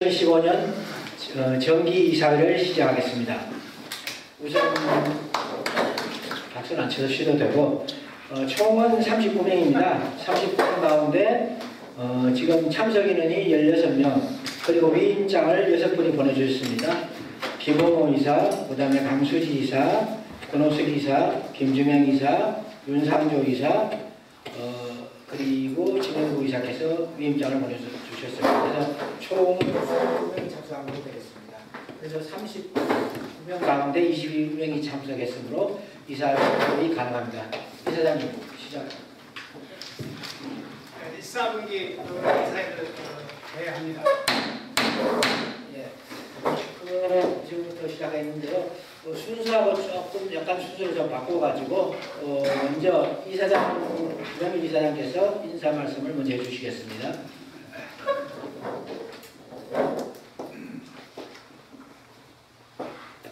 2015년 정기 이사회를 시작하겠습니다. 우선 박수는 안 쳐서 쉬도 되고 총은 39명입니다. 39명 가운데 지금 참석 인원이 16명, 그리고 위임장을 6분이 보내주셨습니다. 김홍호 이사, 그 다음에 강수지 이사, 권호석 이사, 김주명 이사, 윤상조 이사, 그리고 진영구 이사께서 위임장을 보내주셨습니다. 그래서 총 29명이 참석하게 되겠습니다. 그래서 39명 가운데 22명이 참석했으므로 이사회가 가능합니다. 이사장님 시작. 1사분기 이사회를 해야 합니다. 예, 지금부터 시작했는데요. 순서하고 조금 약간 순서를 좀 바꿔가지고 먼저 명일 이사장께서 인사 말씀을 먼저 해주시겠습니다.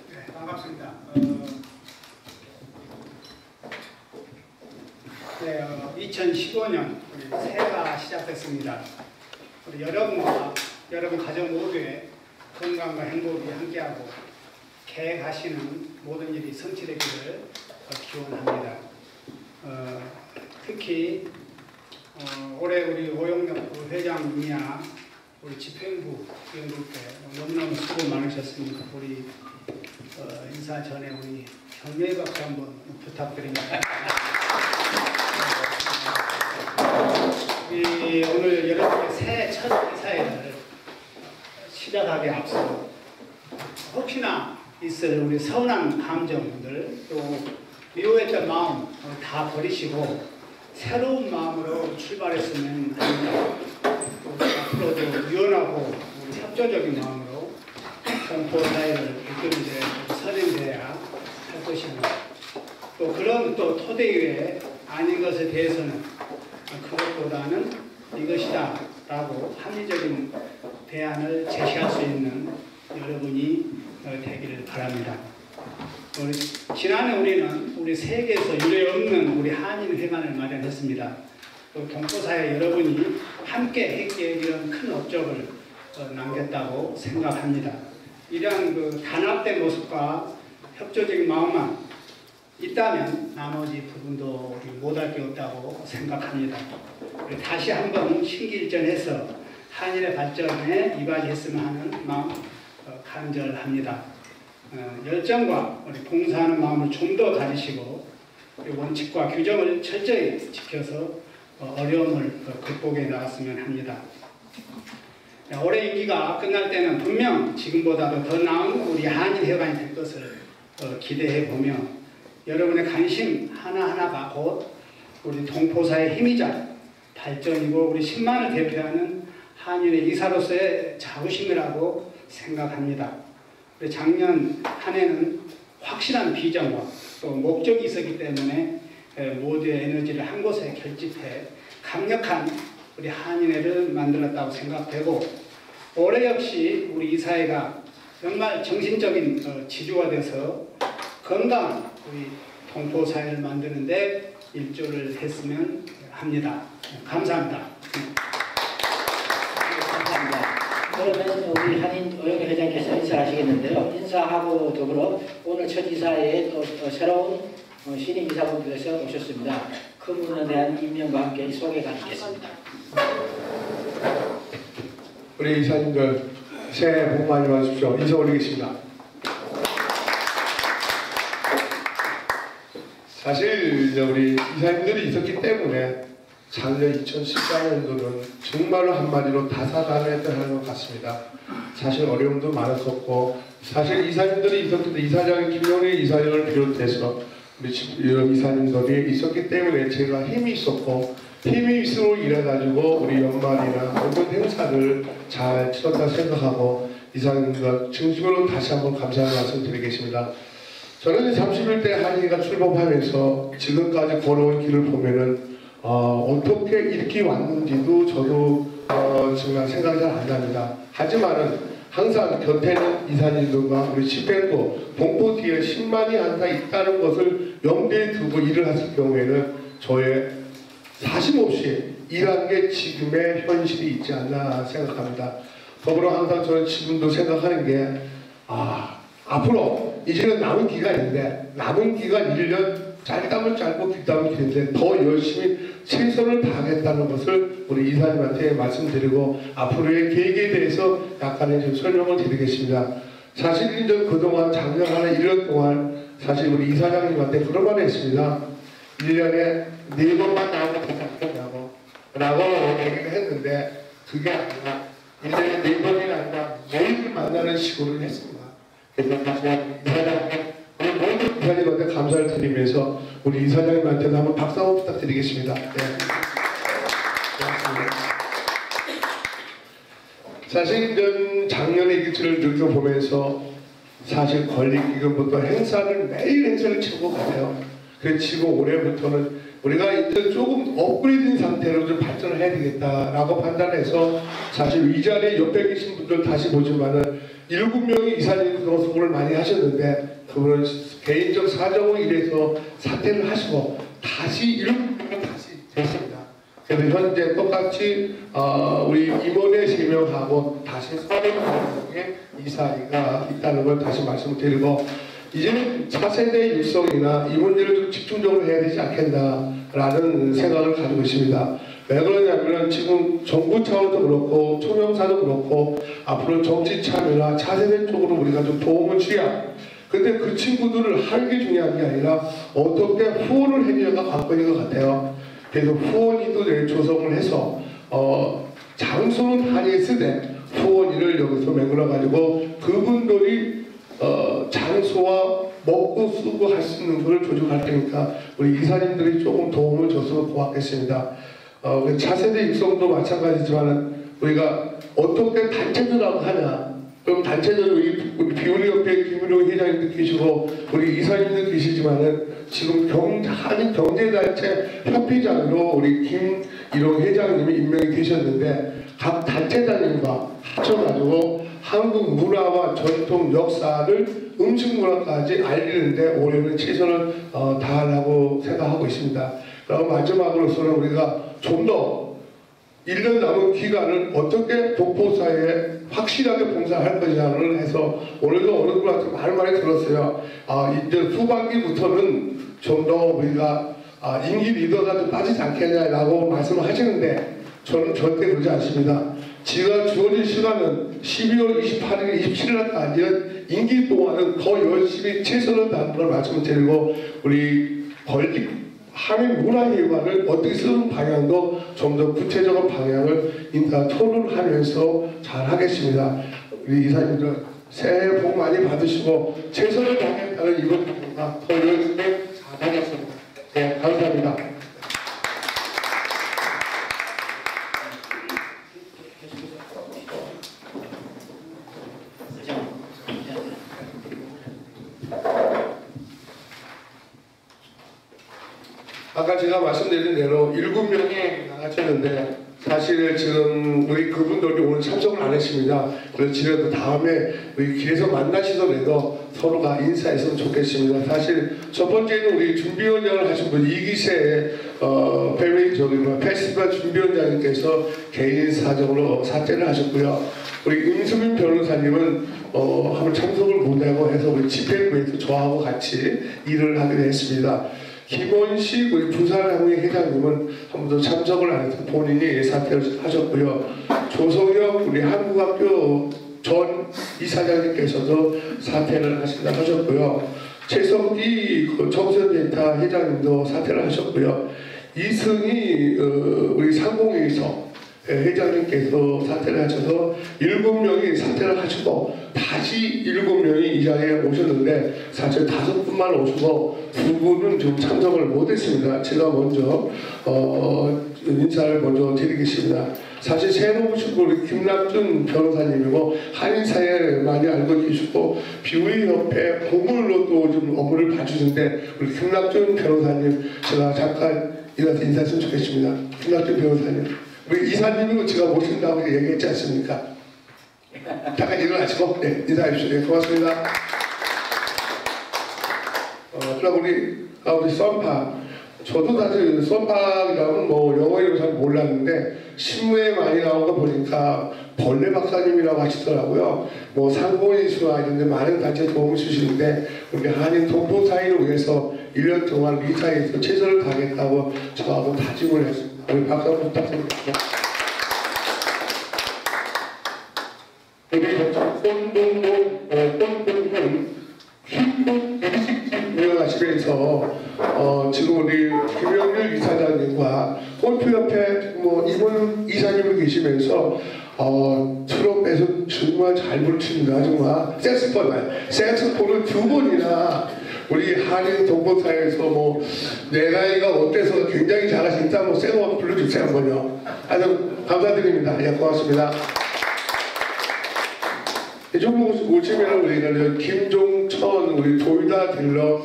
네, 반갑습니다. 2015년 새해가 시작됐습니다. 우리 여러분과 여러분 가정 모두의 건강과 행복이 함께하고 계획하시는 모든 일이 성취되기를 기원합니다. 특히 올해 우리 오영락 회장님이야 우리 집행부 위원들께 너무너무 수고 많으셨습니다. 우리 인사 전에 우리 격려의 박수 한번 부탁드립니다. 오늘 여러분의 새해 첫 이사회를 시작하기 앞서 혹시나 있을 우리 서운한 감정들 또 미워했던 마음 다 버리시고 새로운 마음으로 출발했으면 합니다. 앞으로도 유연하고 우리 협조적인 마음으로 동포사회를 이끌는데 선행돼야 할 것입니다. 또 그런 또 토대 위에 아닌 것에 대해서는 그것보다는 이것이다 라고 합리적인 대안을 제시할 수 있는 여러분이 되기를 바랍니다. 지난해 우리는 우리 세계에서 유례없는 우리 한인회관을 마련했습니다. 또 동포사회 여러분이 함께 했기에 이런 큰 업적을 남겼다고 생각합니다. 이러한 그 단합된 모습과 협조적인 마음만 있다면 나머지 부분도 우리 못할 게 없다고 생각합니다. 다시 한번 신기일전해서 한인의 발전에 이바지했으면 하는 마음 간절합니다. 열정과 우리 봉사하는 마음을 좀 더 가지시고 원칙과 규정을 철저히 지켜서 어려움을 극복해 나갔으면 합니다. 올해 임기가 끝날 때는 분명 지금보다도 더 나은 우리 한인회관이 될 것을 기대해 보며 여러분의 관심 하나하나가 곧 우리 동포사의 힘이자 발전이고 우리 10만을 대표하는 한인의 이사로서의 자부심이라고 생각합니다. 우리 작년 한 해는 확실한 비전과 또 목적이 있었기 때문에 모두의 에너지를 한 곳에 결집해 강력한 우리 한인회를 만들었다고 생각되고 올해 역시 우리 이사회가 정말 정신적인 지주가 돼서 건강한 우리 동포사회를 만드는 데 일조를 했으면 합니다. 감사합니다. 그러면 우리 한인 오영락 회장께서 인사하시겠는데요. 인사하고 더불어 오늘 첫 이사회에 또 새로운 신임 이사분들께서 오셨습니다. 그분에 대한 임명과 함께 소개가 있겠습니다. 우리 이사님들 새해 복 많이 받으십시오. 인사 올리겠습니다. 사실 우리 이사님들이 있었기 때문에 작년 2014년도는 정말로 한마디로 다사다난했던 것 같습니다. 사실 어려움도 많았었고 사실 이사님들이 있었기 때문에 이사장 김용희 이사장을 비롯해서 우리 이런 이사님들이 있었기 때문에 제가 힘이 있었고 힘이 있으로 일해가지고 우리 연말이나 모든 행사를 잘 치렀다 생각하고 이사님들 진심으로 다시 한번 감사의 말씀 드리겠습니다. 저는 31대 한인회가 출범하면서 지금까지 걸어온 길을 보면은 어떻게 이렇게 왔는지도 저도 정말 생각이 잘 안 납니다. 하지만은 항상 곁에는 이사님들과 우리 집행부, 동포 뒤에 10만이 항상 있다는 것을 염두에 두고 일을 했을 경우에는 저의 사심 없이 일한 게 지금의 현실이 있지 않나 생각합니다. 더불어 항상 저는 지금도 생각하는 게 앞으로 이제는 남은 기간인데 남은 기간 1년 짧다면 짧고 길다면 길인데 더 열심히 최선을 다하겠다는 것을 우리 이사님한테 말씀드리고 앞으로의 계획에 대해서 약간의 좀 설명을 드리겠습니다. 사실 이제 그동안 작년 한 1년 동안 사실 우리 이사장님한테 그런 말을 했습니다. 1년에 4번만 나오면 괜찮겠냐고 라고 얘기를 했는데 그게 아니라 1년에 4번이 아니라 매일 만나는 식으로 했습니다. 그래서 다시 이사장님 우리 모든 이사님한테 감사를 드리면서 우리 이사장님한테도 한번 박수 한번 부탁드리겠습니다. 네. 고맙습니다. 사실 이제 작년의 기치를 느껴보면서 사실 권리기금부터 행사를 매일 행사를 치고 가요. 그래서 지금 올해부터는 우리가 이제 조금 업그레이드된 상태로 좀 발전을 해야 되겠다라고 판단해서 사실 이 자리에 옆에 계신 분들 다시 보지만은 7명이 이사님 그동안 수고를 많이 하셨는데 그분은 개인적 사정으로 인해서 사퇴를 하시고 다시 7명이 다시 됐습니다. 그래서 현재 똑같이 우리 임원회 3명하고 다시 30명의 이사가 있다는 걸 다시 말씀드리고 이제는 차세대 육성이나 이 문제를 좀 집중적으로 해야 되지 않겠나라는 생각을 가지고 있습니다. 왜 그러냐면 지금 정부 차원도 그렇고 총영사도 그렇고 앞으로 정치 참여나 차세대 쪽으로 우리가 좀 도움을 줘야 근데 그 친구들을 하는 게 중요한 게 아니라 어떻게 후원을 해주냐가 관건인 것 같아요. 그래서 후원인도 조성을 해서 장소는 한이 쓰되 후원인을 여기서 매물어 가지고 그분들이 장소와 먹고 쓰고 할 수 있는 것을 조정할 테니까 우리 이사님들이 조금 도움을 줬으면 고맙겠습니다. 차세대 육성도 마찬가지지만 우리가 어떻게 단체들하고 하냐 그럼 단체들 우리 비우리협회 김우룡 회장님도 계시고 우리 이사님도 계시지만은 지금 한인 경제단체 협회장으로 우리 김일용 회장님이 임명이 되셨는데 각 단체장님과 합쳐가지고 한국 문화와 전통 역사를 음식 문화까지 알리는데 올해는 최선을 다하려고 생각하고 있습니다. 그리고 마지막으로서는 우리가 좀 더 1년 남은 기간을 어떻게 독보사에 확실하게 봉사할 것이냐를 해서 오늘도 어느 분한테 말을 많이 들었어요. 이제 후반기부터는 좀 더 우리가 임기 리더가 좀 빠지지 않겠냐라고 말씀을 하시는데 저는 절대 그러지 않습니다. 지가 주어진 시간은 12월 28일, 27일까지는 임기 동안은 더 열심히 최선을 다하는 걸 말씀드리고 우리 한인 문화회관을 어떻게 쓰는 방향도 좀 더 구체적인 방향을 토론하면서 잘 하겠습니다. 우리 이사님들 새해 복 많이 받으시고 최선을 다하겠다는 이것보다 더 열심히 잘 하겠습니다. 네, 감사합니다. 아까 제가 말씀드린 대로 7명이 나가셨는데 사실 지금 우리 그분들이 오늘 참석을 안 했습니다. 그래서 지금 다음에 우리 길에서 만나시더라도 서로가 인사했으면 좋겠습니다. 사실 첫 번째는 우리 준비위원장을 하신 분 이기세 페스티벌 준비위원장님께서 개인 사정으로 사퇴를 하셨고요. 우리 임수민 변호사님은 한번 참석을 못하고 해서 우리 집행부에서 저하고 같이 일을 하기로 했습니다. 김원식 우리 부산항의 회장님은 한 번도 참석을 안 해서 본인이 사퇴를 하셨고요. 조성혁 우리 한국학교 전 이사장님께서도 사퇴를 하셨고요. 최성기 청소년센터 회장님도 사퇴를 하셨고요. 이승희 우리 상공회의소 회장님께서 사퇴를 하셔서 7명이 사퇴를 하시고 다시 7명이 이 자리에 오셨는데 사실 5분만 오시고 2분은 좀 참석을 못했습니다. 제가 먼저 인사를 먼저 드리겠습니다. 사실 새로 오신 우리 김남준 변호사님이고 한인사에 많이 알고 계시고 비우리협회 고문으로도 좀 업무를 봐주는데 우리 김남준 변호사님 제가 잠깐 일어나서 인사했으면 좋겠습니다. 김남준 변호사님 우리 이사님은 제가 모신다고 얘기했지 않습니까? 잠깐 일어나시고 네, 인사해주시죠. 네, 고맙습니다. 그럼 우리 썬파 저도 사실 썬파라면 뭐 영어 이름 잘 몰랐는데 신문에 많이 나온 거 보니까 벌레 박사님이라고 하시더라고요. 뭐 상공인수나 이런 데 많은 단체 도움을 주시는데 우리 한인 동포 사이를 위해서 1년 동안 이 사이에서 최선을 다하겠다고 저하고 다짐을 했습니다. 우리 박수 한번 부탁드립니다. 우리 꼰동동 운영하시면서 지금 우리 김영률 이사장님과 골프협회 뭐 이번 이사님을 계시면서 트럼펫에서 정말 잘 부르십니다. 정말 색소폰을 2번이나 우리 한인 동포사회에서 뭐 내 나이가 어때서 굉장히 잘하신다 뭐 새거 불러주세요 한번요. 아주 감사드립니다. 예, 고맙습니다. 이쪽 오시면 우리가 김종천 우리 도요타 딜러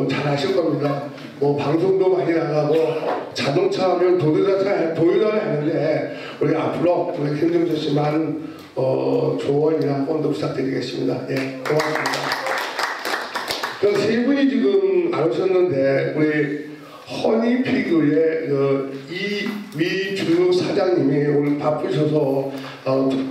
잘 하실 겁니다. 뭐 방송도 많이 나가고 자동차 하면 도요타를 하는데 우리 앞으로 우리 김종천 씨 많은 조언이나 후원도 부탁드리겠습니다. 예, 고맙습니다. 세 분이 지금 안 오셨는데 우리 허니피그의 이미주 사장님이 오늘 바쁘셔서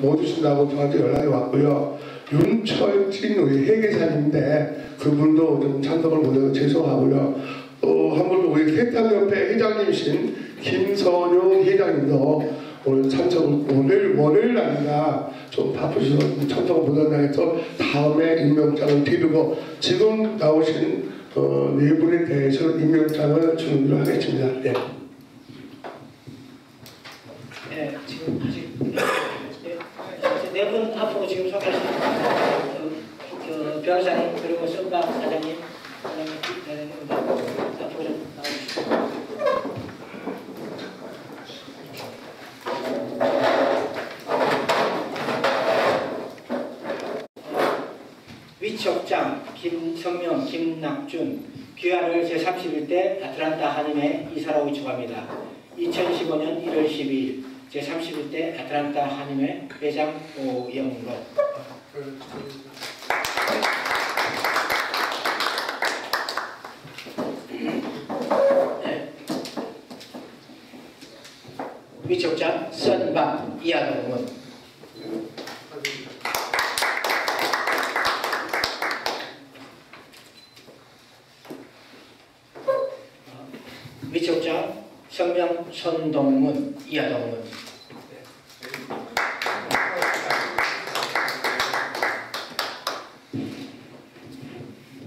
못 오신다고 저한테 연락이 왔고요. 윤철진 우리 회계사님인데 그분도 좀 참석을 못해서 죄송하고요. 또 한 분 우리 세탁협회 회장님이신 김선용 회장님도 오늘 참석을 월요일 날이라 좀 바쁘셔서 참석을 못한다고 해서 다음에 임명장을 드리고 지금 나오신 네 분에 대해서 임명장을 주기로 하겠습니다. 네. 네, 지금 아직 네 분 앞으로 지금 소개하신 변호사님 그리고 썬바 사장님 앞으로 좀 나오시죠. 위촉장 김성명, 김낙준 귀하를 제31대 아틀란타 한인회 이사로 위촉합니다. 2015년 1월 12일 제31대 아틀란타 한인회 회장 오영로. 네. 위촉장 선박 이하동문. 위촉장 성명 손동문 이하동문.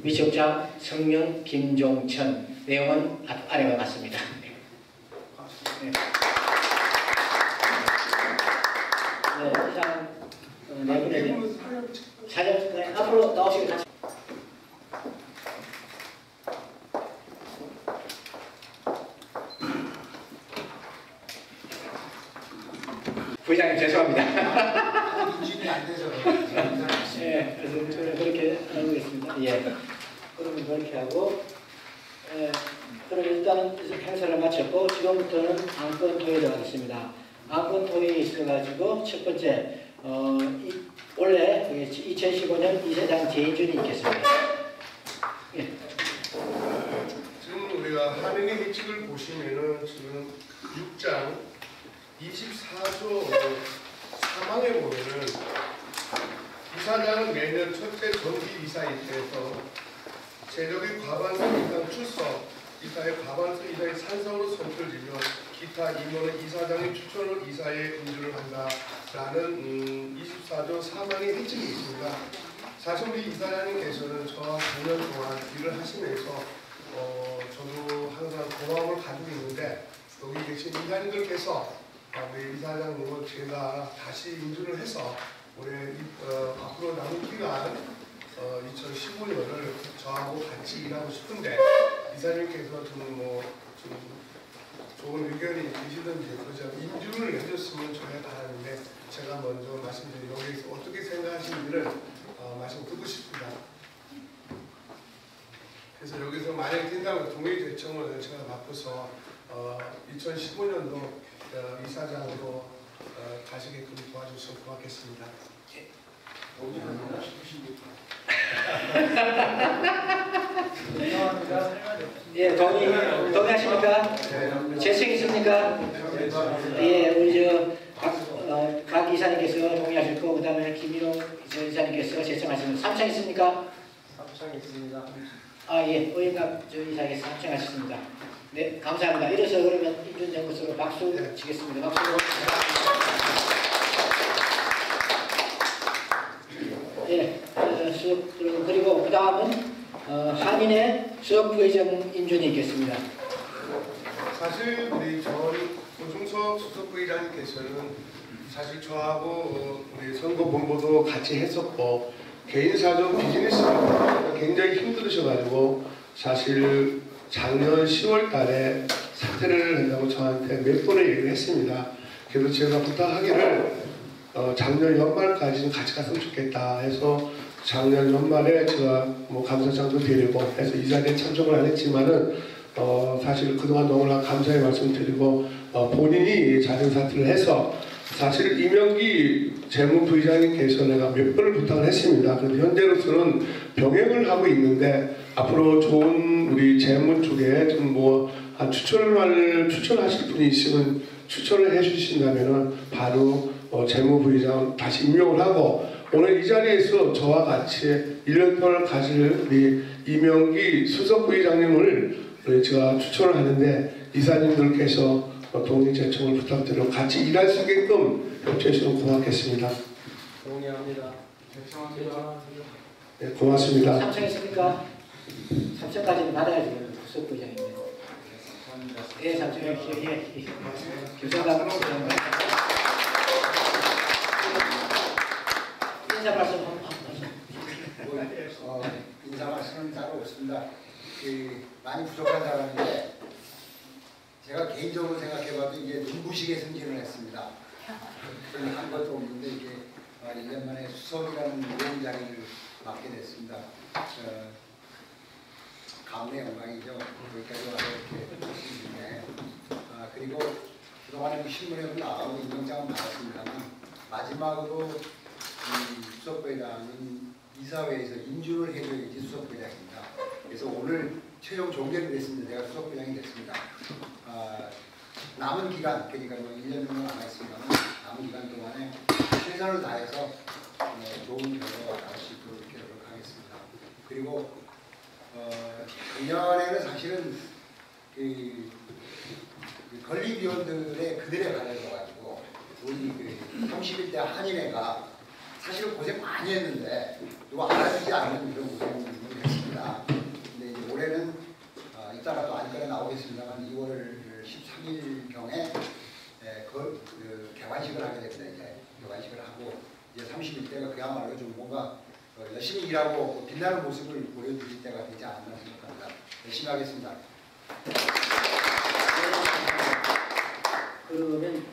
위촉장 성명 김종천. 내용은 아래와 같습니다. 네. 네, 이상 네 분에게 사전 앞으로 나오시겠습니다. 부회장님 죄송합니다. 인증이 안 돼서. 예, 그래서 저는 그렇게 하겠습니다. 예, 그러면 그렇게 하고, 그럼 일단은 행사를 마쳤고 지금부터는 안건 토의에 들어가겠습니다. 안건 토의에 있어가지고 첫 번째, 원래 2015년 이사장 제인준이 있겠습니다. 예. 지금 우리가 한인의 회칙을 보시면은 지금 6장 24조 3항에 보면은 이사장은 매년 첫째 정기 이사에 대해서 재적의 과반수 이상 출석, 이사의 과반수 이상의 찬성으로 선표를 지며 기타 임원은 이사장의 추천으로 이사에 응주를 한다라는 24조 3항의 회칙이 있습니다. 사실 우리 이사장님께서는 저와 9년 동안 일을 하시면서 저도 항상 고마움을 가지고 있는데 여기 계신 이사님들께서 우리 이사장님은 제가 다시 인준을 해서 올해 앞으로 남은 기간 2015년을 저하고 같이 일하고 싶은데 이사님께서 좀 좋은 의견이 계시든지 그러자 인준을 해줬으면 좋을 바라는데 제가 먼저 말씀드린 여기에서 어떻게 생각하시는지를 말씀 듣고 싶습니다. 그래서 여기서 만약에 된다면 동의 대청을 제가 맡고서 2015년도 이사장으로 가시게끔 도와주시면 고맙겠습니다. 예, 동의하십니까? 재청 있습니까? 예, 우리 김인호 이사님께서 제청하시는 3층 있습니까? 3층 있습니다. 아, 예. 오영갑 이사께서 3층 하셨습니다. 네, 감사합니다. 이래서 그러면 인준정부서로 박수 치겠습니다. 박수. 예, 수석, 그리고 그 다음은 한인의 수석 부회장 인준이 있겠습니다. 사실 우리 전 오중석 수석 부회장님께서는 사실 저하고 우리 선거본부도 같이 했었고 개인사적 비즈니스가 굉장히 힘들으셔가지고 사실 작년 10월 달에 사퇴를 한다고 저한테 몇 번을 얘기를 했습니다. 그래서 제가 부탁하기를 작년 연말까지는 같이 갔으면 좋겠다 해서 작년 연말에 제가 뭐 감사장도 드리고 해서 이 자리에 참석을 안 했지만은 사실 그동안 너무나 감사의 말씀드리고 본인이 자진 사퇴를 해서 사실 이명기 재무부의장님께서 내가 몇 번을 부탁을 했습니다. 그런데 현재로서는 병행을 하고 있는데 앞으로 좋은 우리 재무 쪽에 좀 뭐 추천하실 분이 있으면 추천을 해주신다면은 바로 재무부의장 다시 임명을 하고 오늘 이 자리에서 저와 같이 1년 동안 가실 우리 이명기 수석부의장님을 제가 추천을 하는데 이사님들께서 동의 제청을 부탁드리고 같이 일할 수 있게끔 협조해 주시면 고맙겠습니다. 동의합니다. 제청합니다. 네, 고맙습니다. 3층 있습니까? 3층까지는 받아야지. 수석 부회장인데. 예, 3층. 예. 김성남 부회장. 인사 말씀 한번 하세요. 인사 말씀은 따로 없습니다. 많이 부족한 사람인데 제가 개인적으로 생각해봐도 이게 눈부시게 승진을 했습니다. 별로 한 것도 없는데 이게 1년 만에 수석이라는 무거운 자리를 맡게 됐습니다. 가문의 영광이죠. 여기까지 와서 이렇게 할 수 있는데 그리고 그동안에 신문에도 나가고 임명장은 받았습니다만 마지막으로 수석부회장은 이사회에서 인준을 해줘야지 수석부회장입니다. 그래서 오늘 최종 종결이 됐습니다. 제가 수석부회장이 됐습니다. 남은 기간, 그러니까 뭐 1년 정도 남았습니다만 남은 기간 동안에 최선을 다해서 좋은 결과가 나올 수 있도록 이렇게 노력하겠습니다. 그리고 작년에는 사실은 그 건립위원들의 그들에 가려져가지고 우리 31대 한인회가 사실은 고생 많이 했는데 누가 알아주지 않는 이런 고생을 했습니다. 근데 이제 올해는 이따가 또 안건에 나오겠습니다만 2월 13일경에 개관식을 하게 됩니다. 이제 개관식을 하고 이제 31대가 그야말로 좀 뭔가 열심히 일하고 빛나는 모습을 보여드릴 때가 되지 않나 생각합니다. 열심히 하겠습니다. 그러면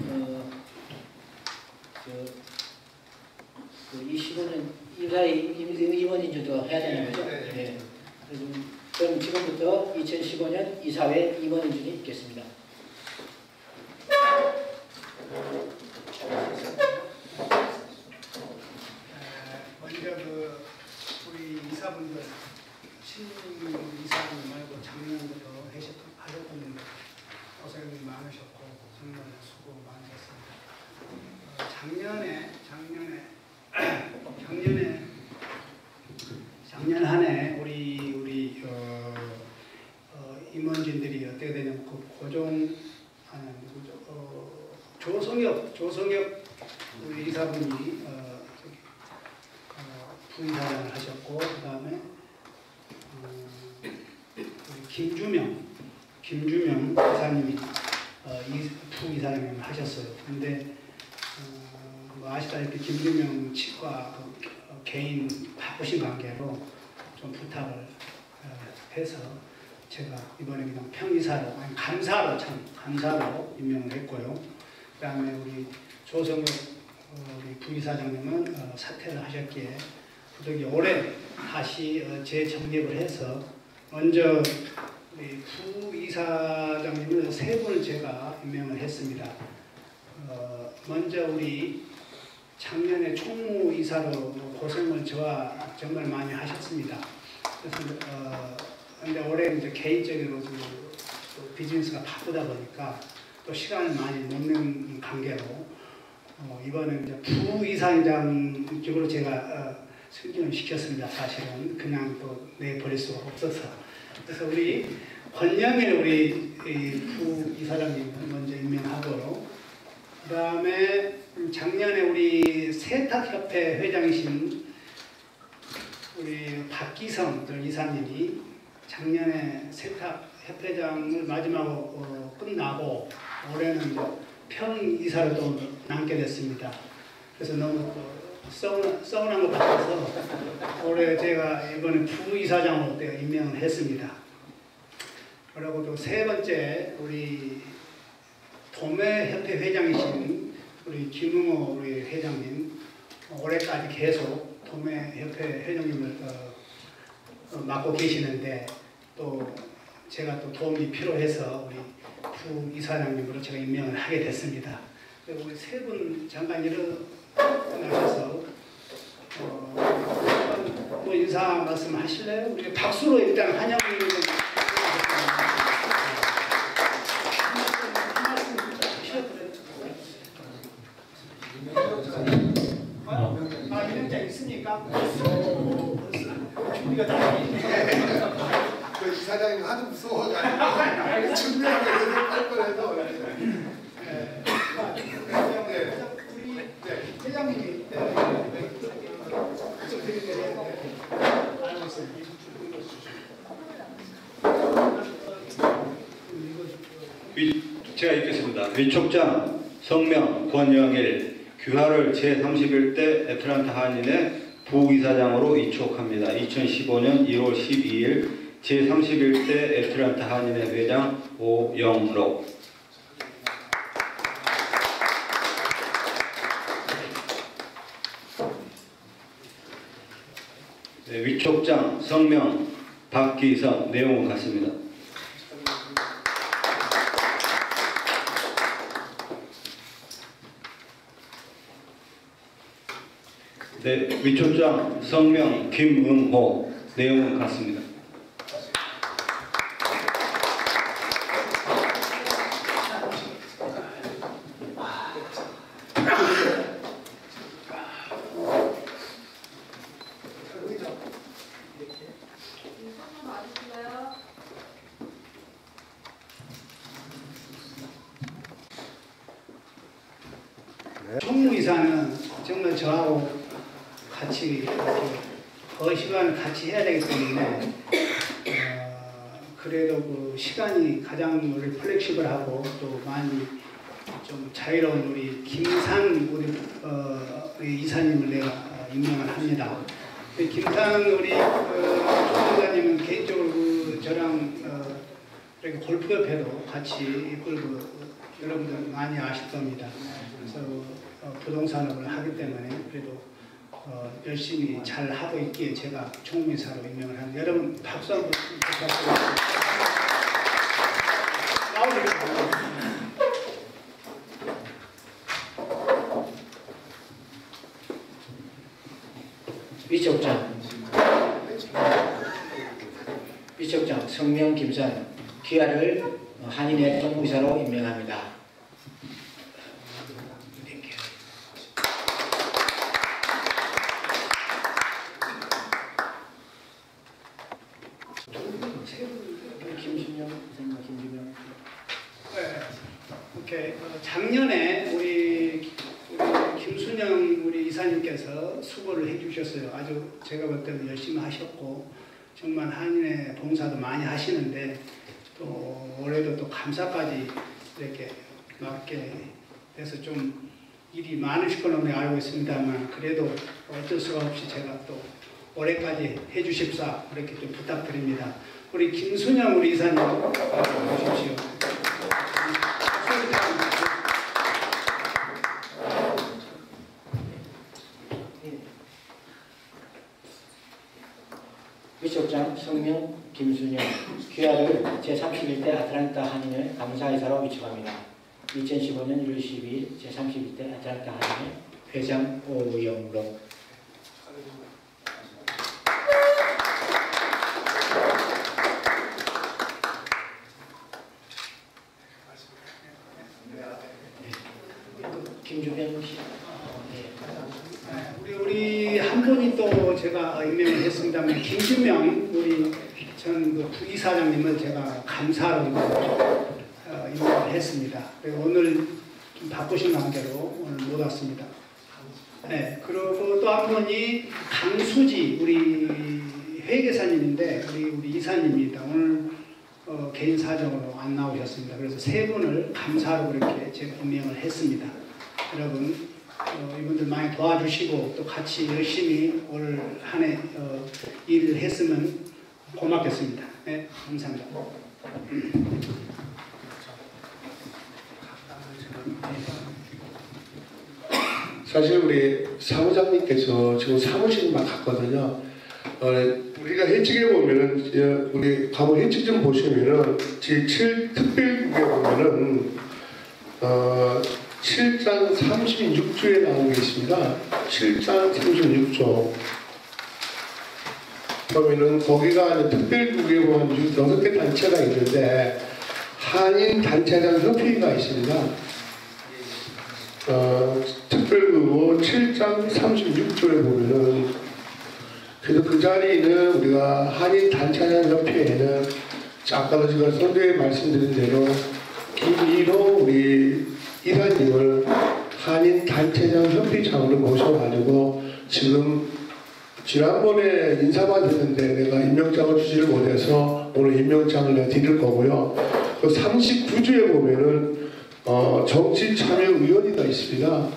이 15년 임원 인준도 해야 되는 거죠? 네. 그럼 지금부터 2015년 이사회 임원 인준이 있겠습니다. 먼저 우리 이사분들 신임 이사분 말고 작년부터 하셨던 분들 고생이 많으셨고 정말 수고 많으셨습니다. 작년 한 해 우리 임원진들이 어떻게 되냐면 조성엽 우리 이사분이 부이사장을 하셨고 그 다음에 김주명 이사님이 부이사장을 하셨어요. 근데 뭐 아시다시피 김주명 치과 개인 바쁘신 관계로 좀 부탁을 해서 제가 이번에 그냥 평이사로 아니 감사로 임명을 했고요. 그 다음에 우리 조성엽 우리 부이사장님은 사퇴를 하셨기에 부득이 올해 다시 재정립을 해서 먼저 우리 부이사장님을 3분을 제가 임명을 했습니다. 먼저 우리 작년에 총무이사로 고생을 저와 정말 많이 하셨습니다. 그래서 근데 올해 이제 개인적으로 또 비즈니스가 바쁘다 보니까 또 시간을 많이 못 내는 관계로 이번엔 이제 부이사장 쪽으로 제가 승진을 시켰습니다. 사실은 그냥 또 내버릴 수가 없어서. 그래서 우리 권영일 우리 부이사장님 먼저 임명하고, 그 다음에 작년에 우리 세탁협회 회장이신 우리 박기성 이사님이 작년에 세탁협회장을 마지막으로 끝나고 올해는 이제 평이사로 또 남게 됐습니다. 그래서 너무 서운한 것 같아서 올해 제가 이번에 부이사장으로 임명을 했습니다. 그리고 또 세 번째 우리 도매협회 회장이신 우리 김웅호 우리 회장님, 올해까지 계속 도매협회 회장님을 맡고 계시는데 또 제가 또 도움이 필요해서 우리 부이사장님으로 제가 임명을 하게 됐습니다. 우리 세 분 잠깐 일어나셔서 뭐 인사 말씀 하실래요? 우리 박수로 일단 환영을 좀 임명장 있습니까? 준비가 다 그 이사장님 하도 무서워가지고 준비하고 할 뻔해서 우리 회장님이 알고 있습니다. 제가 읽겠습니다. 위촉장 성명 권영일 귀하를 제31대 애틀란타 한인의 부이사장으로 위촉합니다. 2015년 1월 12일 제31대 애틀란타 한인의 회장 오영록. 네, 위촉장 성명 박기성 내용은 같습니다. 네, 위촉장 성명 김응호 내용은 같습니다. 총무이사는 정말 저하고 같이 이렇게 시간을 같이 해야 되기 때문에 그래도 그 시간이 가장 우리 플렉시블하고 또 많이 좀 자유로운 우리 김산 우리 이사님을 내가 임명을 합니다. 김산 우리 총무이사님은 개인적으로 저랑 이렇게 골프협회도 같이 여러분들 많이 아실 겁니다. 그래서 부동산업을 하기 때문에 그래도 열심히 잘 하고 있기에 제가 총무이사로 임명을 합니다. 여러분 박수 한번 부탁드립니다. 위촉장 성명 김산 귀하를 한인의 총무이사로 임명합니다. 작년에 우리 김순영 우리 이사님께서 수고를 해주셨어요. 아주 제가 볼 때는 열심히 하셨고 정말 한인의 봉사도 많이 하시는데 또 올해도 또 감사까지 이렇게 맡게 돼서 좀 일이 많으실 걸로 알고 있습니다만 그래도 어쩔 수가 없이 제가 또 올해까지 해주십사 그렇게 좀 부탁드립니다. 우리 김순영 우리 이사님 오십시오. 위촉장 성명 김순영 귀하를 제31대 아틀란타 한인의 감사이사로 위촉합니다. 2015년 1월 12일 제31대 아틀란타 한인의 회장 오영록. 김주변 씨. 이사로 제가 임명을 했습니다만 김준명 우리 전 부이사장님을 제가 감사로 임명을 했습니다. 그리고 오늘 좀 바쁘신 관계로 오늘 못 왔습니다. 네, 그리고 또 한 분이 강수지 우리 회계사님인데 우리 이사님입니다. 오늘 개인 사정으로 안 나오셨습니다. 그래서 세 분을 감사로 그렇게 제가 임명을 했습니다. 여러분 이분들 많이 도와주시고 또 같이 열심히 올 한 해 일을 했으면 고맙겠습니다. 네, 감사합니다. 사실 우리 사무장님께서 지금 사무실만 갔거든요. 우리가 해측에 보면은 우리 과거 해측 좀 보시면은 제7 특별국에 보면은 7장 36조에 나오고 계십니다. 7장 36조 보면은 거기가 특별국에 보면 6개 단체가 있는데 한인 단체장 협회가 있습니다. 특별국어 7장 36조에 보면은 그래서 그 자리에는 우리가 한인 단체장 협회에는 아까도 제가 선대에 말씀드린 대로 김일호 우리 이사님을 한인 단체장 협회장으로 모셔가지고 지금 지난번에 인사만 했는데 내가 임명장을 주지를 못해서 오늘 임명장을 내가 드릴 거고요. 그 39조에 보면은 정치참여위원회가 있습니다.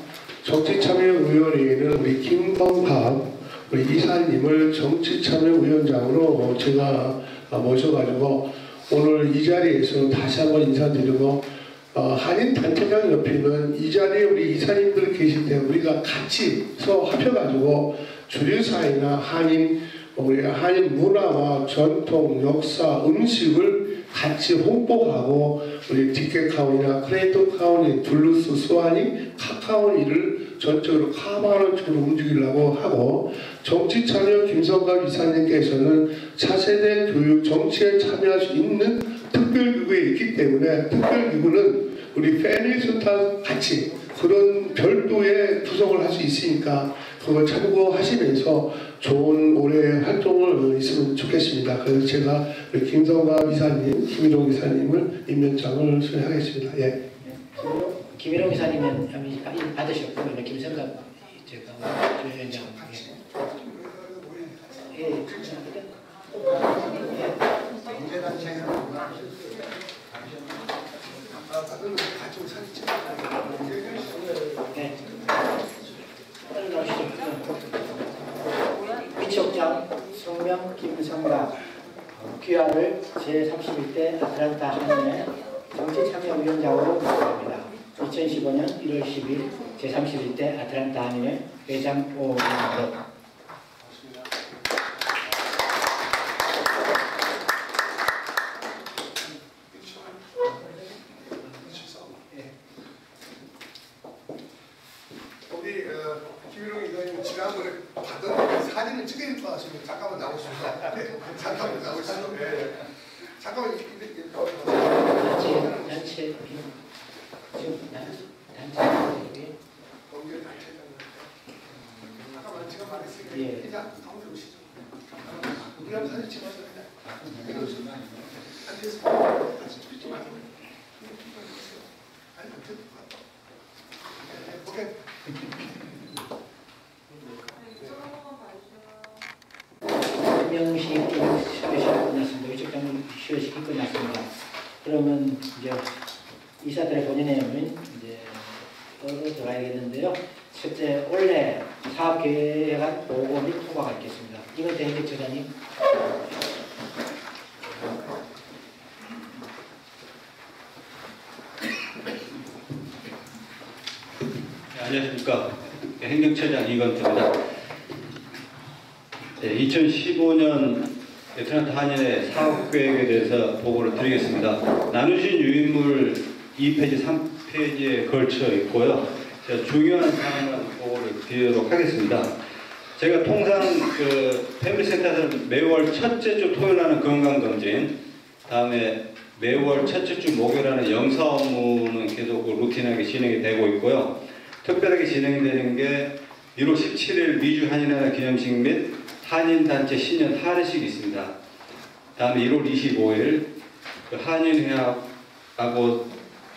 정치참여위원회에는 우리 김범합 우리 이사님을 정치참여위원장으로 제가 모셔가지고 오늘 이 자리에서 다시 한번 인사드리고 한인 단체장 옆에는 이 자리에 우리 이사님들 계실 때 우리가 같이 합혀가지고 주류사회나 우리 한인 문화와 전통, 역사, 음식을 같이 홍보하고 우리 디켓카운이나 크레이터카운이, 둘루스, 수완이, 카카오니를 전적으로 커버하는 쪽으로 움직이려고 하고 정치참여 김성갑 이사님께서는 차세대 교육 정치에 참여할 수 있는 특별기구에 있기 때문에 특별기구는 우리 패밀리스타 같이 그런 별도의 구성을 할 수 있으니까 그걸 참고하시면서 좋은 올해 활동을 있으면 좋겠습니다. 그래서 제가 우리 김성갑 이사님, 김일홍 이사님을 임명장을 수행하겠습니다. 예. 김일홍 이사님은 받으셨고 김성갑 제가 위원장 위촉장 성명 김성갑 귀하를 제31대 아틀란타 한인회 정치참여위원장으로 발표합니다. 2015년 1월 10일 제31대 아틀란타 한인회 회장 오은덕. 우리 김일홍 이사님 지난번에 받은 사진을 찍어 좋아하시면 잠깐만 나오십시오. 네, 잠깐만 나오시죠. 네. 잠깐만 단체 거기에 단체장. 잠깐만 제가 말했으니까 그냥 가운데 오시죠. 우리가 사진 찍어서 그냥 앉아서 같이 찍지 말고. 아니 오케이. 임명식 스페셜 끝났습니다. 위촉장 시효식이 끝났습니다. 그러면 이제 이사들의 본인의 이제 들어가야겠는데요. 첫째 올해 사업 계획안 보고 및 통과가 있겠습니다. 이건태 행정처장님. 네, 안녕하십니까. 행정처장 이건태입니다. 네, 2015년 아틀란타 한인회 사업계획에 대해서 보고를 드리겠습니다. 나누신 유인물 2페이지, 3페이지에 걸쳐 있고요. 제가 중요한 사항만 보고를 드리도록 하겠습니다. 제가 통상 패밀리센터에서는 매월 첫째 주 토요일 하는 건강검진, 다음에 매월 첫째 주 목요일 하는 영사 업무는 계속 루틴하게 진행이 되고 있고요. 특별하게 진행되는 게 1월 17일 미주 한인회관 기념식 및 한인단체 신년 할애식이 있습니다. 다음에 1월 25일 그 한인회하고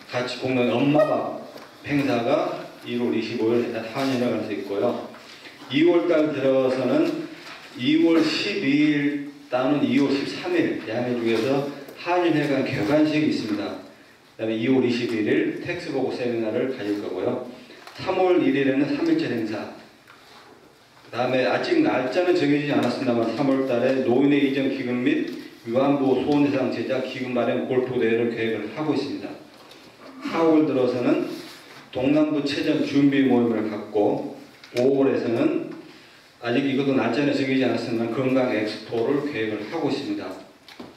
같이 볶는 엄마밥 행사가 1월 25일 한인회관에서 있고요. 2월달 들어서는 2월 12일 또는 2월 13일 양해 중에서 한인회관 개관식이 있습니다. 그다음에 2월 21일 텍스보고 세미나를 가질 거고요. 3월 1일에는 3.1절 행사. 그다음에 아직 날짜는 정해지지 않았습니다만 3월 달에 노인의 이전 기금 및 위안부 소원대상 제작 기금 마련 골프 대회를 계획을 하고 있습니다. 4월 들어서는 동남부 체전 준비 모임을 갖고 5월에서는 아직 이것도 날짜는 정해지지 않았지만 건강 엑스포를 계획을 하고 있습니다.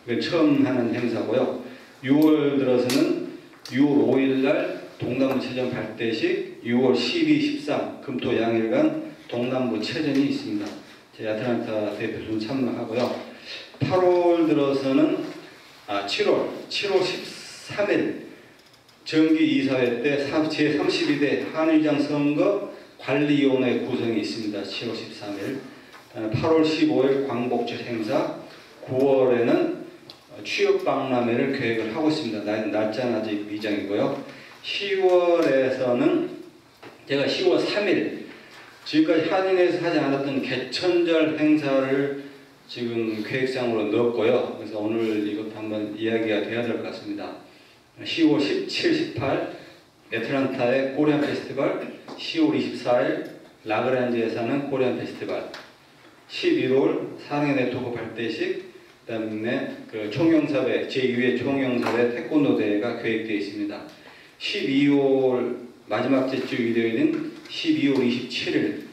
이건 처음 하는 행사고요. 6월 들어서는 6월 5일 날 동남부 체전 발대식, 6월 12, 13 금토 양일간 동남부 체전이 있습니다. 제 아틀란타 대표팀 참여하고요. 8월 들어서는 7월 13일 정기이사회 때 제32대 한일장 선거 관리위원회 구성이 있습니다. 7월 13일. 8월 15일 광복절 행사, 9월에는 취업박람회를 계획을 하고 있습니다. 날짜는 아직 미정이고요. 10월에서는 제가 10월 3일 지금까지 한인회에서 하지 않았던 개천절 행사를 지금 계획상으로 넣었고요. 그래서 오늘 이것도 한번 이야기가 돼야 될 것 같습니다. 10월 17, 18 애틀란타의 코리안 페스티벌, 10월 24일 라그란지에 사는 코리안 페스티벌, 11월 사랑의 네트워크 발대식, 그 다음에 그 총영사회, 제2회 총영사회 태권도 대회가 계획되어 있습니다. 12월 마지막 주 일요일인 12월 27일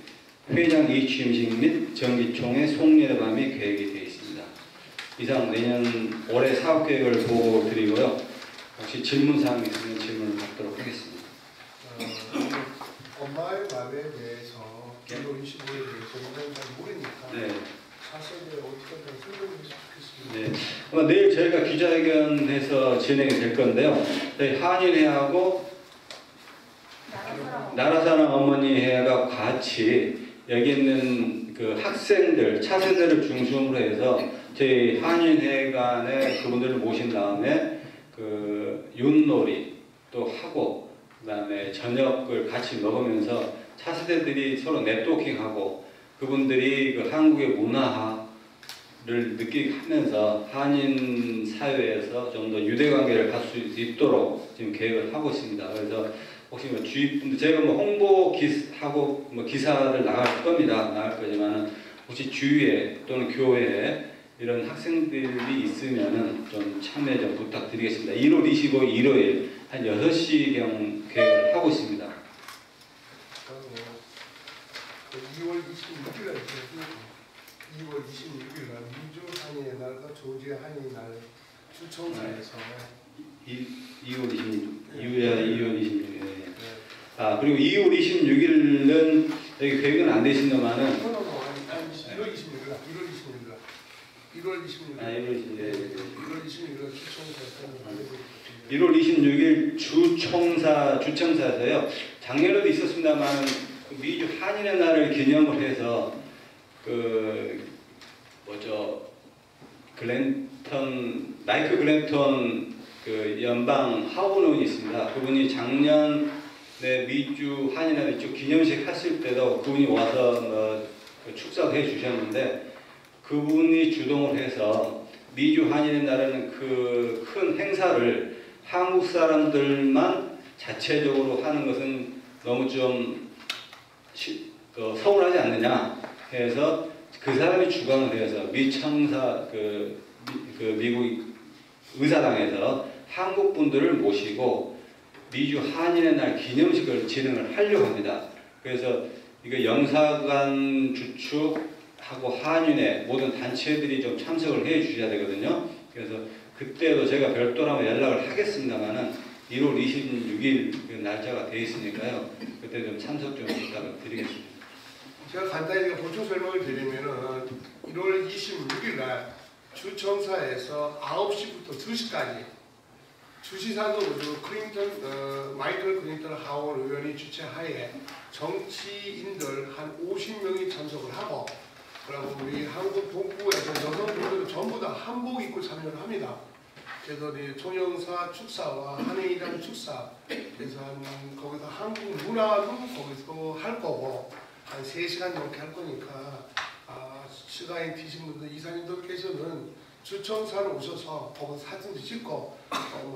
회장 이취임식 및 정기총회 송년회 밤이 계획이 되어 있습니다. 이상 내년 올해 사업계획을 보고 드리고요. 혹시 질문사항이 있으면 질문을 받도록 하겠습니다. 엄마의 마음에 대해서 1월 25일에 대해서 저는 잘 모르니까 네. 자세히 어떻게 설명해 주셨습니다. 네. 아마 내일 저희가 기자회견해서 진행이 될 건데요. 저희 한인회하고 나라사랑 어머니회가 같이 여기 있는 그 학생들, 차세대를 중심으로 해서 저희 한인회관에 그분들을 모신 다음에 그 윷놀이 또 하고 그다음에 저녁을 같이 먹으면서 차세대들이 서로 네트워킹하고 그분들이 그 한국의 문화를 느끼게 하면서 한인 사회에서 좀 더 유대관계를 갈 수 있도록 지금 계획을 하고 있습니다. 그래서 혹시 뭐 주위 분들 제가 뭐 홍보 하고 뭐 기사를 나갈 겁니다. 나갈 거지만은 혹시 주위에 또는 교회에 이런 학생들이 있으면은 좀 참여 좀 부탁드리겠습니다. 1월 25일 일요일 한 6시경 계획을 하고 있습니다. 2월 26일 날 2월 26일 날 민주 한인의 날과 조지 한인의 날 주청사에서 2월 26일. 2월 26일. 그리고 2월 26일은 여기 계획은 안 되신다마는 1월 26일 날 1월 26일 주청사에서 1월 26일 주청사에서요. 작년에도 있었습니다만 미주 한인의 날을 기념을 해서 마이클 글랜턴 그 연방 하원의원이 있습니다. 그분이 작년에 미주 한인회 쪽 기념식 했을 때도 그분이 와서 축사도 해 주셨는데 그분이 주동을 해서 미주 한인의 날에는 그 큰 행사를 한국 사람들만 자체적으로 하는 것은 너무 좀 서운하지 않느냐 해서 그 사람이 주관을 해서 미청사 미국 의사당에서 한국 분들을 모시고 미주 한인의 날 기념식을 진행을 하려고 합니다. 그래서 이거 영사관 주축하고 한인회 모든 단체들이 좀 참석을 해 주셔야 되거든요. 그래서 그때도 제가 별도로 한번 연락을 하겠습니다만은 1월 26일 그 날짜가 돼 있으니까요. 그때 좀 참석 좀 부탁을 드리겠습니다. 제가 간단히 보충 설명을 드리면은 1월 26일 날 주청사에서 9시부터 2시까지 주시사도 마이클 클린턴 하원 의원이 주최하에 정치인들 한 50명이 참석을 하고, 그리고 우리 한국 동부에서 여성분들은 전부 다 한복 입고 참여를 합니다. 그래서 총영사 축사와 한해이란 축사, 그래서 거기서 한국 문화도 거기서 할 거고, 한 3시간 넘게 할 거니까, 시간이 되신 분들, 이사님들께서는 주청사로 오셔서 거기서 사진도 찍고,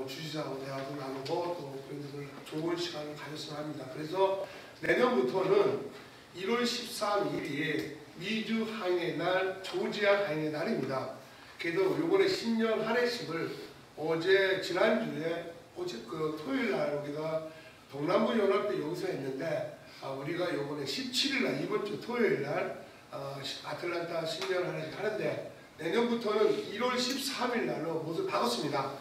주시사하고 대화도 나누고, 또 그런 좋은 시간을 가졌으면 합니다. 그래서 내년부터는 1월 13일이 미주 항해의 날, 조지아 항해의 날입니다. 그래서 이번에 신년 한해식을 지난주에 토요일 날 우리가 동남부 연합회 여기서 했는데, 우리가 이번에 17일 날, 이번 주 토요일 날 아틀란타 신년 한해식 하는데, 내년부터는 1월 13일 날로 모두 바꿨습니다.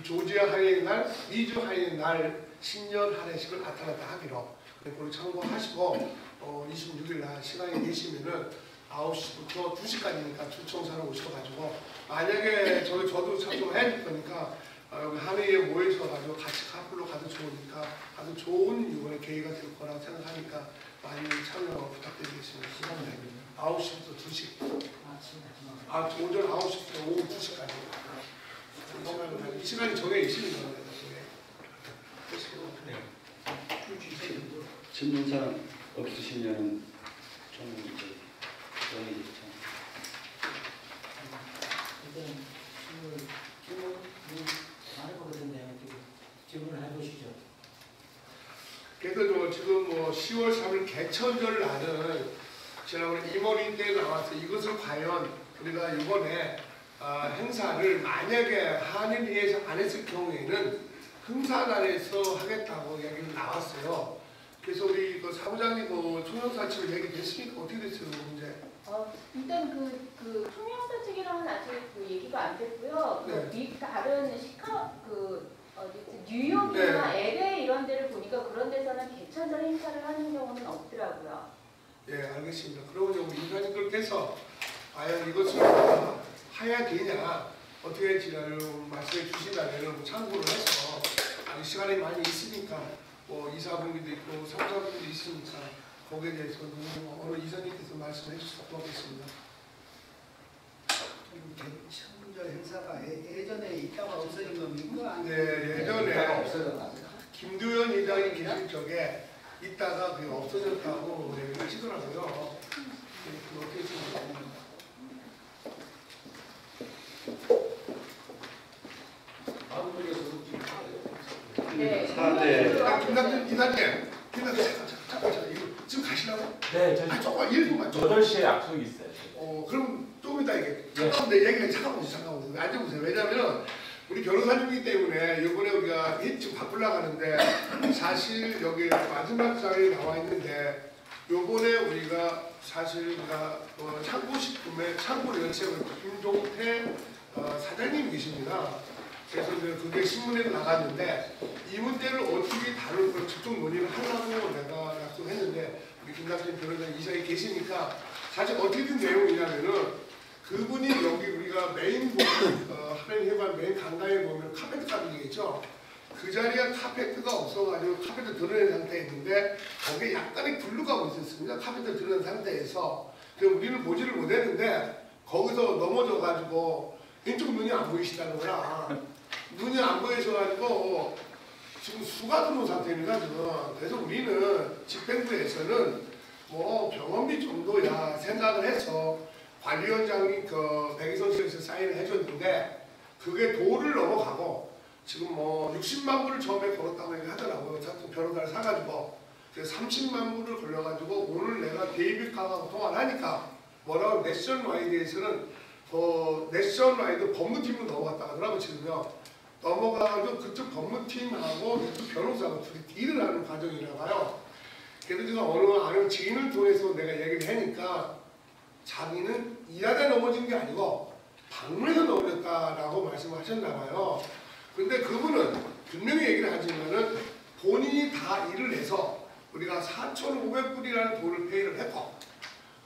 조지아 항해의 날, 미주 항해의 날 신년 한해식을 아틀란타 하기로. 그걸 참고하시고 26일 날 시간이 되시면은 9시부터 2시까지니까 주청사로 오셔가지고, 만약에 저도 참석해야 될 거니까 여기 한해에 모여서가지고 같이 카풀로 가도 좋으니까 아주 좋은 이번에 계기가 될 거라고 생각하니까 많이 참여 부탁드리겠습니다. 시간은 9시부터 2시. 오전 9시부터 오후 2시까지. 이 시간이 정해 있습니다. 질문 사람 없으시면 좀 정해주시죠. 질문 많을 거거든요. 질문을 해보시죠. 그래서 지금 10월 3일 개천절 날은 지난번에 이모린 때 나와서 이것을 과연 우리가 이번에 행사를 만약에 한일위에서 안 했을 경우에는 흥사단에서 하겠다고 얘기를 나왔어요. 그래서 우리 사무장님 총영사 측 얘기 됐습니까? 어떻게 됐어요, 문제? 일단 그 총영사 측이랑은 아직 그 얘기가 안 됐고요. 네. 다른 뉴욕이나 네. LA 이런 데를 보니까 그런 데서는 개천절 행사를 하는 경우는 없더라고요. 예, 알겠습니다. 그러면 우리 이사님들께서 과연 이것을 해야 되냐, 어떻게 할지를 말씀해 주신다면 참고를 해서, 시간이 많이 있으니까 이사분기도 있고 사무장분도 있으니까 거기에 대해서는 어느 이사님께서 말씀해 주셔서 고맙겠습니다. 개천절 행사가 예전에 있다가 없어진 겁니까? 네, 예전에 김두현 회장이 계실 적에 있다가 그게 없어졌다고 얘기를 하시더라고요. 어떻게 생각하십니까? 네. 4대 김남준 이사님, 잠깐, 이거 지금 가시라고? 네, 조금 1분만. 8시에 약속이 있어요. 그럼 조금 이따 이게 잠깐만 내 얘기를 잠깐 보세요. 앉아보세요. 왜냐면 우리 변호사님이기 때문에 이번에 우리가 지금 바꾸려고 하는데, 사실 여기 마지막 자리에 나와 있는데, 요번에 우리가 사실 우리가 창고식품의 창고연세원 김종태 사장님이 계십니다. 그래서 그게 신문에도 나갔는데, 이 문제를 어떻게 다룰 걸 직접 논의를 하려고 내가 약속했는데, 우리 김남진 변호사님 이 자리에 계시니까, 사실 어떻게 된 내용이냐면은, 그분이 여기 우리가 메인 하나님회관 메인 강당에 보면 카페트 값이겠죠. 그 자리에 카페트가 없어가지고 카페트 드러낸 상태에 있는데, 거기에 약간의 블루가 있었습니다. 카페트 드러낸 상태에서. 그래서 우리는 보지를 못했는데, 거기서 넘어져가지고 왼쪽 눈이 안 보이시다는 거야. 눈이 안 보이셔가지고 지금 수가 들어온 상태입니다, 지금. 그래서 우리는 집행부에서는 병원비 정도야 생각을 해서 관리원장이 백이선 씨에서 사인을 해줬는데, 그게 도를 넘어가고 지금 60만 불을 처음에 걸었다고 얘기하더라고요. 자꾸 변호사를 사가지고. 그래서 30만 불을 걸려가지고 오늘 내가 데이빗 카하고 통화를 하니까 뭐라고 내셔널와이드에서는 내셔널와이드 법무팀으로 넘어갔다 하더라고요, 지금요. 넘어가가지고 그쪽 법무팀하고 이쪽 변호사가 둘이 딜을 하는 과정이라 봐요. 그래서 제가 어느 아는 지인을 통해서 내가 얘기를 하니까, 자기는 일하다 넘어진 게 아니고 방문해서 넘어졌다라고 말씀하셨나 봐요. 근데 그분은 분명히 얘기를 하지만은 본인이 다 일을 해서 우리가 4,500불이라는 돈을 페이를 했고,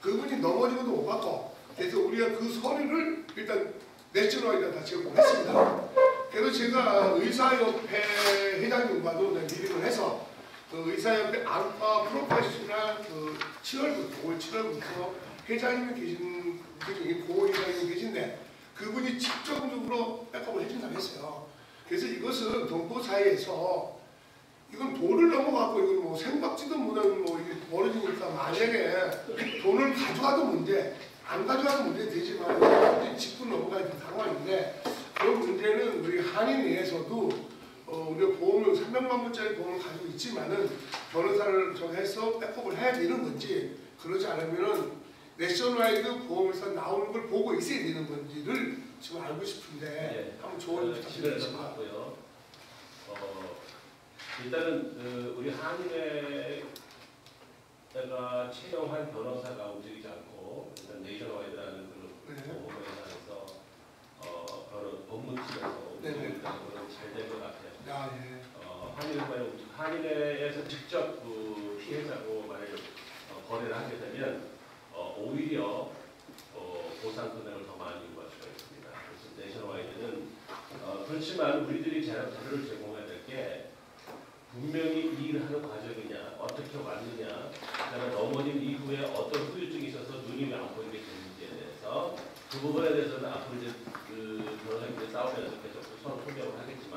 그분이 넘어지고도 못 받고, 그래서 우리가 그 서류를 일단 내셔널와이드에 다 제공했습니다. 그래서 제가 의사협회 회장님과도 미팅을 해서 그 의사협회 안과 프로페셔널 그 7월부터 올 7월부터 회장님이 계신 분이 고 회장님이 계신데 그분이 직접적으로 백업을 해준다고 했어요. 그래서 이것은 동포사회에서 이건 돈을 넘어가고 이건 뭐 생각지도 못한 뭐 이게 벌어지니까 만약에 돈을 가져가도 문제, 안 가져가도 문제 되지만 짚고 넘어가야 되는 상황인데 그 문제는 우리 한인 내에서도 우리가 보험을 300만 원짜리 보험을 가지고 있지만은 변호사를 정해서 백업을 해야 되는 건지 그러지 않으면은 내셔널와이드 보험에서 나오는 걸 보고 있어야 되는 건지를 지금 알고 싶은데 한번 조언 부탁드리겠습니다. 하고요. 일단은 우리 한인회가 채용한 변호사가 움직이지 않고 일단 네이션와이드라는 그런 보험회사에서 법무팀에서 움직이는 거는 잘 된 것 같아요. 한인회에서 직접 그 피해자고 만약 거래를 하게 되면 오히려 보상 금액을 더 많이 요구할 수가 있습니다. 그래서 내셔널와이드는 그렇지만 우리들이 자료를 제공해야 될 게 분명히 이 일을 하는 과정이냐, 어떻게 왔느냐, 그다음에 넘어진 이후에 어떤 후유증이 있어서 눈이 왜 안 보이게 됐는지에 대해서 그 부분에 대해서는 앞으로 이제 그 변호사님들이 싸우면서 계속 소명을 하겠지만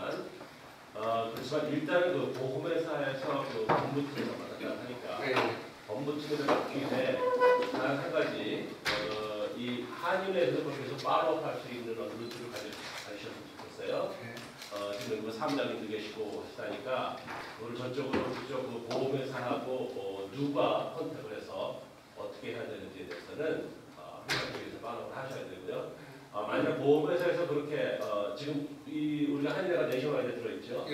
그렇지만 일단 그 보험회사에서 그 법무팀에서 맡았다고 하니까 법무팀에서 맡기에 단 한 가지 이 한인회에서 계속 팔로우할 수 있는 루트를 가지셨으면 좋겠어요. 지금 뭐 사무장님도 계시고 하시다니까 그걸 전적으로 그쪽 그 보험회사하고 누가 컨택을 해서 어떻게 해야 되는지에 대해서는 회사에서 팔로우를 하셔야 되고요. 만약 보험회사에서 그렇게 지금 우리가 한인회가 내셔널와이드에 들어있죠.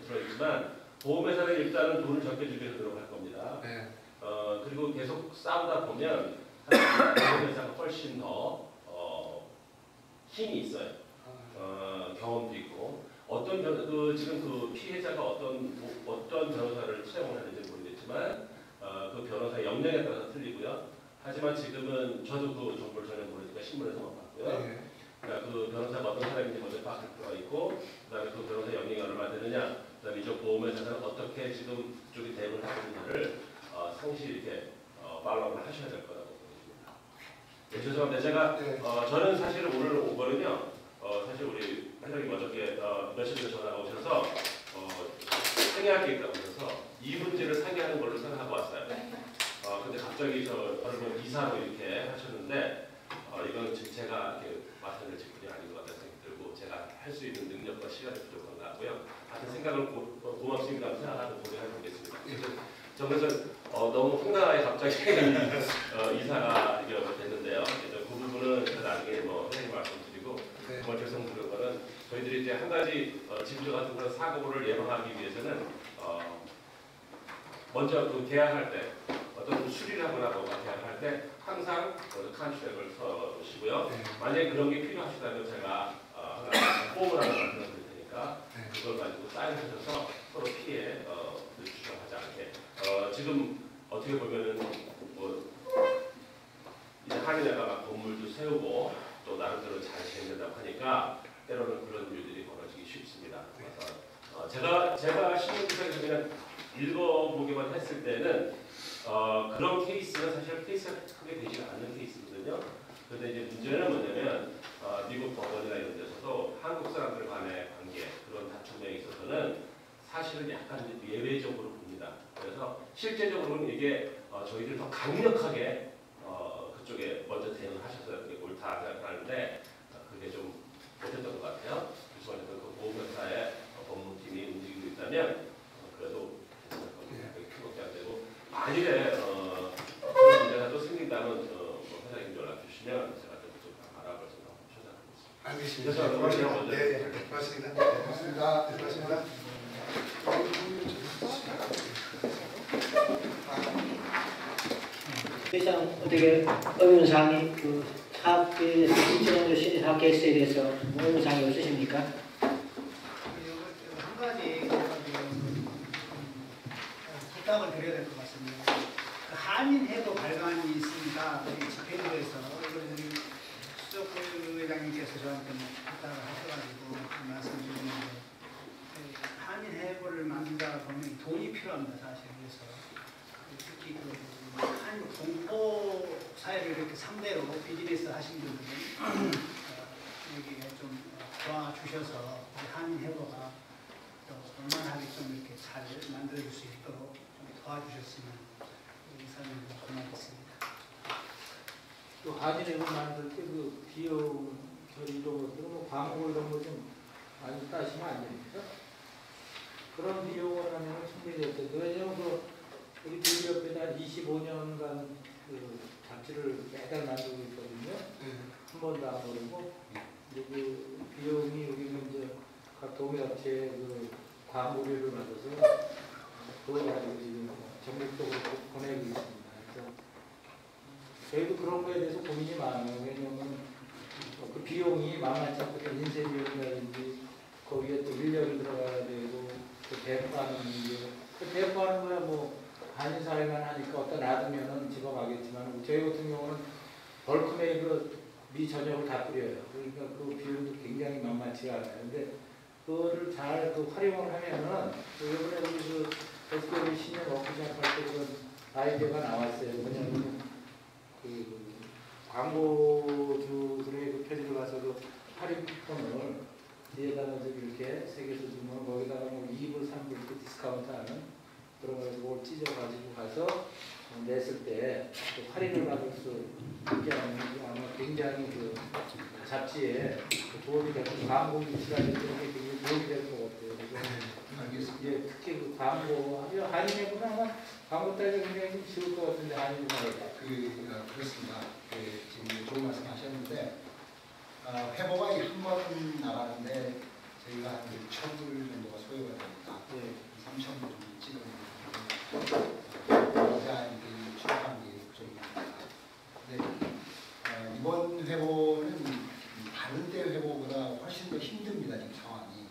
들어있지만 보험회사는 일단은 돈을 적게 주기 위해서 들어갈 겁니다. 그리고 계속 싸우다 보면 보험회사가 훨씬 더 힘이 있어요. 경험도 있고 지금 그 피해자가 어떤 변호사를 채용하는지 모르겠지만 그 변호사 역량에 따라서 틀리고요. 하지만 지금은 저도 그 정보를 전혀 모르니까 신문에서만 봤고요. 그러니까 그 변호사가 어떤 사람인지 먼저 파악할 필요가 있고 그다음에 그 변호사 역량이 얼마나 되느냐, 그다음에 이쪽 보험회사는 어떻게 지금 그쪽이 대응을 하고 있느냐를 상시 이렇게 팔로우를 하셔야 될 거라고 보입니다. 네, 죄송합니다. 제가 저는 사실 오늘 온 거는요. 사실 우리 회장님 어저께 며칠 전에 전화가 오셔서 상의할 게 있다고 해서 이 문제를 상의하는 걸로 생각하고 왔어요. 근데 갑자기 여러분 이사로 이렇게 하셨는데 이건 제가 이렇게 맡아야 될 직분이 아닌 것 같다는 생각이 들고 제가 할 수 있는 능력과 시간이 부족한 것 같고요. 하여튼 생각을 고맙습니다 생각하고 고려해 보겠습니다. 그래서 너무 황당하게 갑자기 이사가 됐는데요. 그 부분은 나중에 회장님 말씀드리고 정말 죄송드린 거는 저희들이 이제 한 가지 지부조 같은 그런 사고를 예방하기 위해서는 먼저 그 계약할 때 어떤 수리를 하거나 뭔가 계약할 때 항상 컨트랙을 써주시고요. 만약에 그런 게 필요하시다면 제가 폼을 하나 만들어 드릴 테니까 그걸 가지고 사인하셔서 서로 피해 주저하지 않게 지금 어떻게 보면은 이제 한인회가 건물도 세우고 또 나름대로 잘 진행된다고 하니까 때로는 그런 일들이 벌어지기 쉽습니다. 그래서 제가 신문기사에서 그냥 읽어보기만 했을 때는 그런 케이스는 사실 케이스가 크게 되지 않는 케이스거든요. 그런데 이제 문제는 뭐냐면 미국 법원이나 이런 데서도 한국 사람들 간의 관계 그런 다툼에 있어서는 사실은 약간 예외적으로 봅니다. 그래서 실제적으로는 이게 저희들 더 강력하게 그쪽에 먼저 대응을 하셔서 그게 옳다 생각하는데 그게 좀 못했던 것 같아요. 그래서 그 보험회사의 법무팀이 움직이고 있다면 그래도 괜찮을 겁니다. 큰 걱정 안 되고 만일에 그런 문제가 또 생긴다면 회장님 연락 주시면 제가 좀 알아볼 생각 최선을 다하겠습니다. 알겠습니다. 그래서 고맙습니다. 고맙습니다. 회장 어떻게 의문사항이 그 사업계에서 신청으로 신입 사업 계획서에 대해서 의문사항이 없으십니까? 한 가지 부탁을 드려야 될 것 같습니다. 그 한인회도 발간이 있으니까 우리 집회부에서 수석부회장님께서 저한테 부탁을 하셔가지고 말씀드리는 하다 보면 돈이 필요합니다. 사실. 그래서 특히 한 동포 사회를 이렇게 상대로 비즈니스 하신 분들은 여기에 좀 도와주셔서 우리 한인 회보가 또 얼마나 좀 이렇게 잘 만들어줄 수 있도록 좀 도와주셨으면 이사님도 고맙겠습니다. 또 한인회보 만들 때 그 비용 처리 이런 것들은 뭐 광고 이런 거 좀 많이 따시면 안 됩니까? 그런 비용을 하면 충분히 될 텐데 왜냐면 그 우리 비료협회는 한 25년간 그 잡지를 매달 만들고 있거든요. 한 번도 안 버리고 이제 그 비용이 우리는 이제 각 도매업체에 그 광고료를 받아서 그걸 가지고 지금 전국적으로 보내고 있습니다. 그래서 저희도 그런 거에 대해서 고민이 많아요. 왜냐하면 그 비용이 만만치 않거든. 인쇄 비용이라든지 거기에 또 인력이 들어가야 되고 그 대포하는 게 그 대포하는 거야 뭐 한인 사회만 하니까 어떤 놔두면은 집어가겠지만 저희 같은 경우는 벌크메이드 미 전역을 다 뿌려요. 그러니까 그 비용도 굉장히 만만치가 않아요. 근데 그거를 잘 그 활용을 하면은 이번에 우리 그 SK 신형 워크샵 할 때 그런 아이디어가 나왔어요. 왜냐하면 그 광고주들의 그 표지를 가서 그 할인권을 뒤에다가 이렇게 세계에서 주면 거기다가 뭐 2불, 3불 디스카운트 하는 그런 걸 그걸 찢어가지고 가서 냈을 때 할인을 받을 수 있게 하는 게 아마 굉장히 그 잡지에 도움이 되고 광고 유치라는 게 굉장히 도움이 될 것 같아요. 그래서 이제 특히 그 광고 한인회보다 아마 광고 따위가 굉장히 좀 쉬울 것 같은데 한인회보다 그렇습니다. 지금 좋은 말씀하셨는데 회보가 한 번 나가는데 저희가 한 6,000불 정도가 소요가 됩니다. 3,000불 찍어내는 여자 출판 계획적입니다. 근데 이번 회보는 다른 때 회보보다 훨씬 더 힘듭니다. 지금 상황이.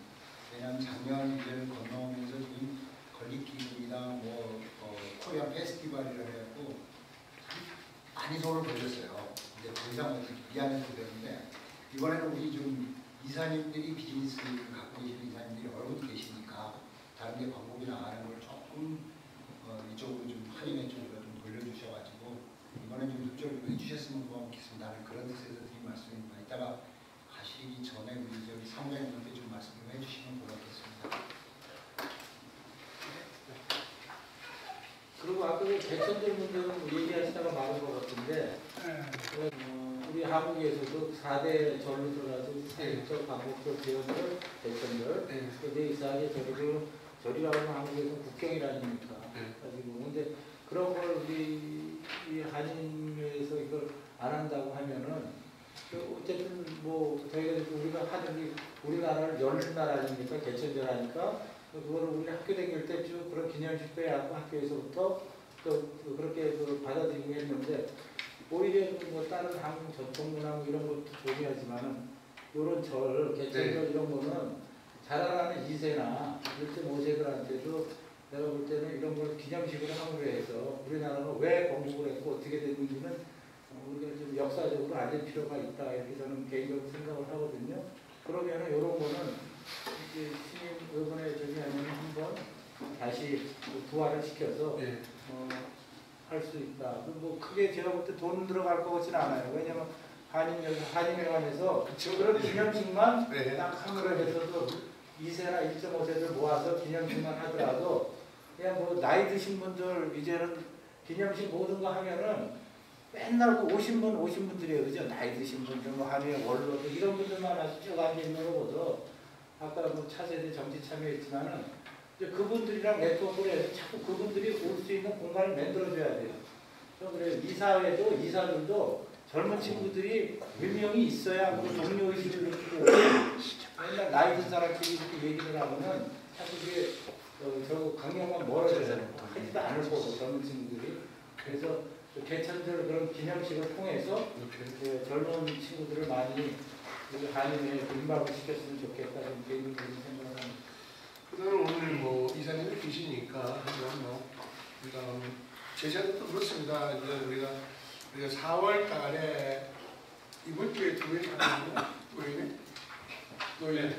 왜냐하면 작년 1년을 건너오면서 지금 걸리기이랑 코리안 페스티벌이라 해갖고 많이 손을 벌렸어요. 근데 더 이상 어떻게 미안해서 그랬는데 이번에는 우리 좀 이사님들이 비즈니스를 갖고 계시는 이사님들이 얼굴 계시니까 다른 데 광고비 나가는 걸 조금 이쪽으로 좀 할인해 쪽으로 좀 돌려주셔가지고 이번에 좀 협조를 해주셨으면 고맙겠습니다. 그런 뜻에서 드린 말씀입니다. 이따가 가시기 전에 우리 저기 사무장님한테 좀 말씀을 해주시면 고맙겠습니다. 그리고 아까 그 개천절 문제는 얘기하시다가 말한 것 같은데 우리 한국에서도 4대 절로 들어가서 사역절, 광복절, 제헌절, 개천절 근데 이상하게 절이라고 하면 한국에서 국경이라 아닙니까? 가지고 근데 그런 걸 우리 한인회에서 이걸 안 한다고 하면은 어쨌든 뭐 저희가 우리가 하는 게 우리나라를 열린 나라 아닙니까? 개천절 하니까 그거를 우리 학교 다닐 때 쭉 그런 기념식 빼야 학교에서부터 또 그렇게 받아들이고 했는데 오히려 뭐 다른 한국 전통문화 이런 것도 중요하지만은 이런 절, 개천절 이런 거는 자라나는 2세나 1세, 5세들한테도 내가 볼 때는 이런 걸 기념식으로 함으로 해서 우리나라가 왜 건국을 했고 어떻게 됐는지는 우리가 좀 역사적으로 알릴 필요가 있다 이렇게 저는 개인적으로 생각을 하거든요. 그러면은 이런 거는 이제 신임 이번에 저기 하면 한번 다시 부활을 시켜서 할 수 있다. 뭐 크게 제가 볼 때 돈 들어갈 것 같지는 않아요. 왜냐면 한인회관에서 그런 기념식만 딱 한그릇 해서도 2세나 1.5세를 모아서 기념식만 하더라도 그냥 뭐 나이 드신 분들 이제는 기념식 모든 거 하면은 맨날 그 오신 분들이에요. 그죠? 나이 드신 분들, 뭐 한인회 원로 이런 분들만 아주 쭉 앉아있는 거보다 아까 뭐 차세대 정치 참여했지만은 이제 그분들이랑 네트워크를 해서 자꾸 그분들이 올 수 있는 공간을 만들어줘야 돼요. 그래서 이사회도 이사들도 젊은 친구들이 몇 명이 있어야 그 동료의식을 느끼고 맨날 나이 든 사람끼리 이렇게 얘기를 하면은 자꾸 이게 저 강령만 멀어져요. 하지도 않을 거고 젊은 친구들이. 그래서 개천절 그런 기념식을 통해서 젊은 친구들을 많이 한인회에 인박을 시켰으면 좋겠다는 개인적인 생각을 합니다. 그다음 오늘 뭐 이사님이 계시니까 우리가 제자도 그렇습니다. 이제 우리가 4월 달에 이번 주에 교회 가거든요. 교회네.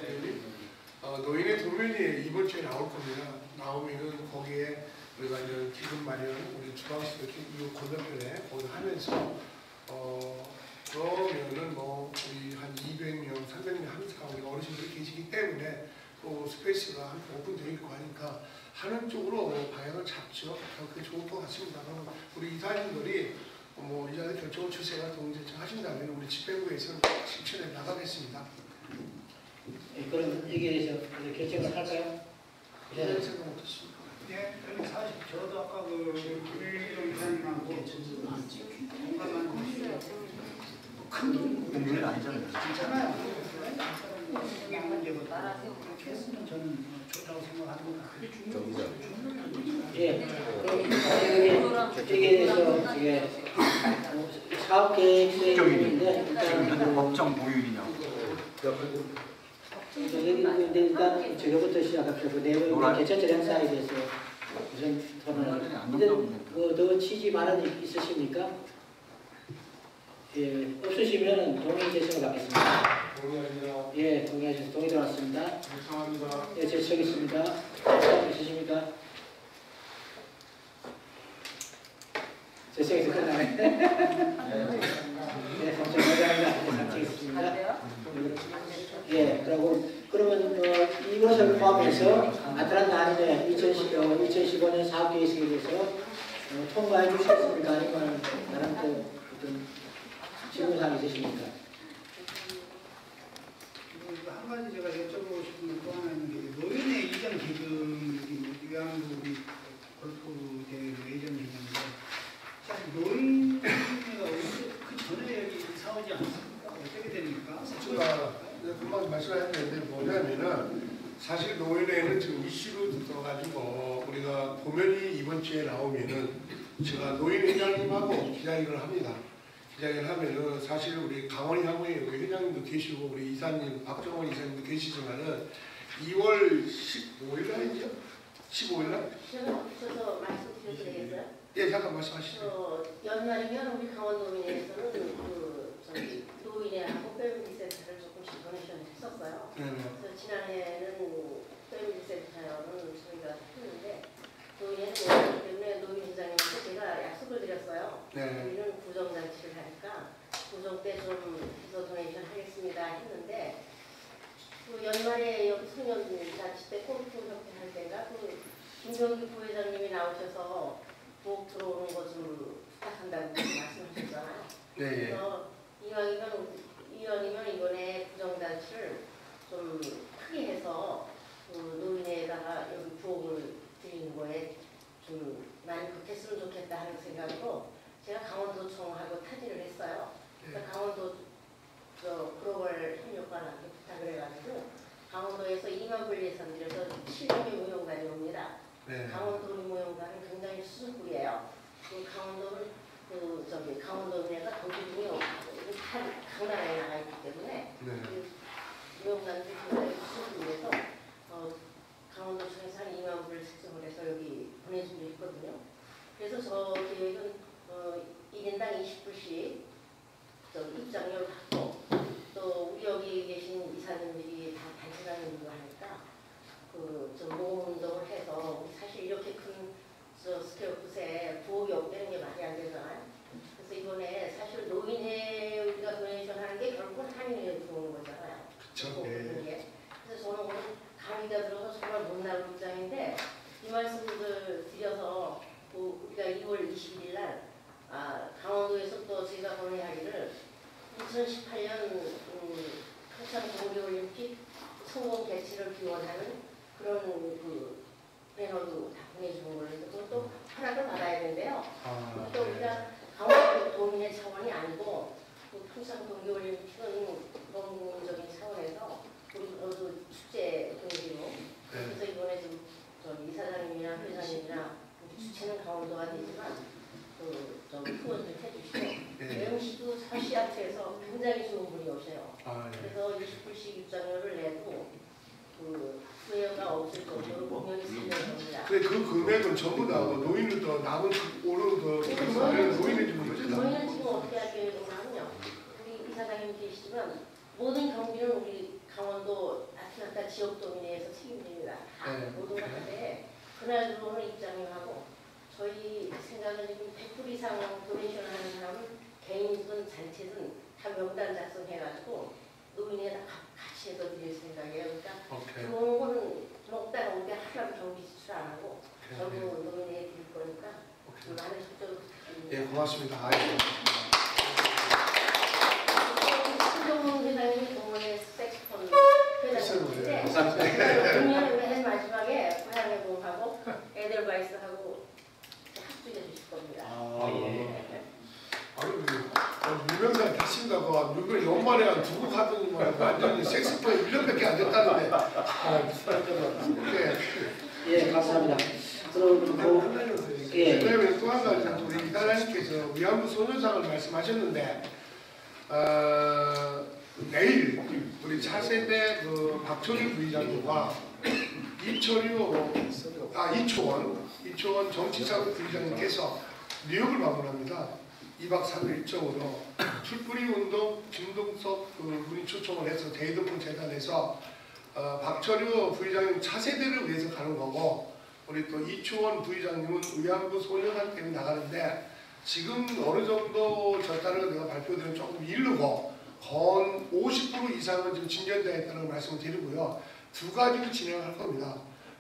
노인의 도면이 이번 주에 나올 겁니다. 나오면은 거기에 우리가 이제 기금 마련, 우리 주방시도 이 건너편에 거기 하면서 그러면은 뭐 우리 한 200명, 300명 함께하고 우리 어르신들이 계시기 때문에 또 스페이스가 한 오픈되어 있고 하니까 하는 쪽으로 방향을 잡죠. 그게 좋을 것 같습니다. 그럼 우리 이사님들이 뭐 이 자리 결정을 주세요. 동의하신다면 우리 집행부에서 실천해 나가겠습니다. 그럼 여기에서 결정을 할까요? 이런 생각 어떻습니까? 예, 그럼 사실 저도 아까 그 김일영 이사님하고 공감하는 큰 공부는 아니잖아요. 괜찮아요. 그냥 문제고 그렇게 했으면 저는 좋다고 생각합니다. 예. 그럼 여기에 대해서 이게 사업 계획서인데 일단 법정 보유이냐고. 일단 저거부터 시작합시다. 그 내용 개최절 행사에 대해서 우선 토론을. 더 취지 발언이 있으십니까? 예, 없으시면 동의 제시를 받겠습니다. 동의합니다. 예, 동의하셔서 동의 들어왔습니다. 감사합니다. 예, 제시하겠습니다. 있으십니까? 제시하겠습니다. 끝나네. 네, 감사합니다. 제시하겠습니다. 예, 그러면 이것을 포함해서 아틀란타 한인회 2015년 사업계획서에 대해서 통과해 주시겠습니까? 아니면 다른 또 어떤 질문사항 있으십니까? 한 가지 제가 여쭤보고 싶은 또 하나 있는 게 노인의 이전 기금 위안부 우리 골프 대회 예전 기금인데 사실 노인회가 그 전에 여기 이사 오지 않습니까? 어떻게 됩니까? 제가 금방 말씀하셨는데 뭐냐면은 사실 노인회는 지금 이슈로 들어가지고 우리가 도면이 이번 주에 나오면은 제가 노인회장님하고 기자회견을 합니다. 기자회견을 하면은 사실 우리 강원희 향후에 우리 회장님도 계시고 우리 이사님 박정원 이사님도 계시지만은 2월 15일 날이죠? 15일 날? 저도 말씀드려도 되겠어요? 예, 잠깐 말씀하시죠. 연말이면 우리 강원도민에서는 노인회하고 패밀리센터를 조금씩 도네이션을 했었어요. 그래서 지난해에는 패밀리센터는 저희가 했는데 노인회는 오기 때문에 노인 회장님한테 제가 약속을 드렸어요. 우리는 구정잔치를 하니까 구정 때 좀 해서 도네이션 하겠습니다 했는데 그 연말에 여기 송년잔치 때 골프협회 할 때가 그 김병기 부회장님이 나오셔서 부엌 들어오는 거 좀 부탁한다고 말씀하셨잖아요. 그래서 이왕이면 이번에 구정잔치를 좀 크게 해서 그 노인회에다가 여기 부엌을 드리는 거에 좀 많이 보탰으면 좋겠다 하는 생각으로 제가 강원도청하고 타지를 했어요. 그래서 강원도 글로벌 협력관한테 부탁을 해가지고 강원도에서 2만 불 예산 들여서 7명의 무용단이 옵니다. 강원도 무용단은 굉장히 수준급이에요. 그 강원도는 강원도민회가 도시중에 강남에 나가 있기 때문에 무용단들이 굉장히 수준급에서 강원도청에서 한 2만 불을 책정을 해서 여기 보내준 게 있거든요. 그래서 저 계획은 1인당 20불씩 입장료를 받고 또 우리 여기 계신 이사님들이 다 단체단으로 하니까 좀 모금 운동을 해서 사실 이렇게 큰 스퀘어풋에 부엌이 없다는 게 말이 안 되잖아요. 그래서 이번에 사실 노인회 우리가 도네이션 하는 게 결국은 한인회에 들어오는 거잖아요. 그렇죠. 그래서 저는 오늘 강의가 들어서 정말 못 나올 입장인데 이 말씀을 드려서 우리가 2월 21일 날 강원도에서 또 제가 건의하기를 2018년 평창 동계올림픽 성공 개최를 기원하는 그런 그 배너도 다 보내주는 걸로 그것도 허락을 받아야 되는데요. 또 우리가 강원도 도민의 차원이 아니고 평창 동계올림픽은 공공적인 차원에서 우리 모두 축제 동기로 그래서 이번에 좀 이사장님이나 회장님이나 주체는 강원도가 되지만 후원을 해주시고 내용시도 서시아트에서 굉장히 좋은 분이 오세요. 그래서 20불씩 입장료를 내고 후회가 없을 정도로 공연이 진행이 됩니다. 그 금액은 전부 다 노인은 더 남은 오른 노인을 주는 거죠? 저희는 지금 어떻게 할 계획이냐면요. 우리 이사장님 계시지만 모든 경비는 우리 강원도 아티카타 지역도민회에서 책임집니다. 다 네. 모든 걸 하는데 그날 들어오는 입장료하고 저희 생각은 지금 100불 이상 도네이션 하는 사람은 개인이든 단체든 다 명단 작성해가지고 노인에다 같이 해서 드릴 생각이에요. 그러니까 오케이. 들어오는 거는 먹다가 오게 하나도 경비 지출 안 하고 전부 노인에 드릴 거니까 많은 협조를 부탁드립니다. 예, 고맙습니다. 신정훈 회장님이 동원의 색소폰 회장님인데 감사합니다. 공연 맨 마지막에 고향의 공하고 에델바이스하고 합주해 주실 겁니다. 아니, 유명상 다신다고 누굴 연말에 한 두고 가더니 완전히 섹스포에 1년밖에 안 됐다는데. 예, 감사합니다. 그럼 예. 그다음에 또 한 가지 우리 이단장님께서 위안부 소녀상을 말씀하셨는데 내일 우리 차세대 그 박철희 부의장님과 이초원 정치사회 부의장님께서 뉴욕을 방문합니다. 2박 3일 일정으로 출뿌리 운동 김동석 분이 초청을 해서 대이동풍 재단에서 박철효 부의장님 차세대를 위해서 가는 거고 우리 또 이초원 부의장님은 위안부 소녀단 때문에 나가는데 지금 어느 정도 절단을 내가 발표드리면 조금 이르고 건 50% 이상은 지금 진전되어 있다는 말씀을 드리고요. 두 가지를 진행할 겁니다.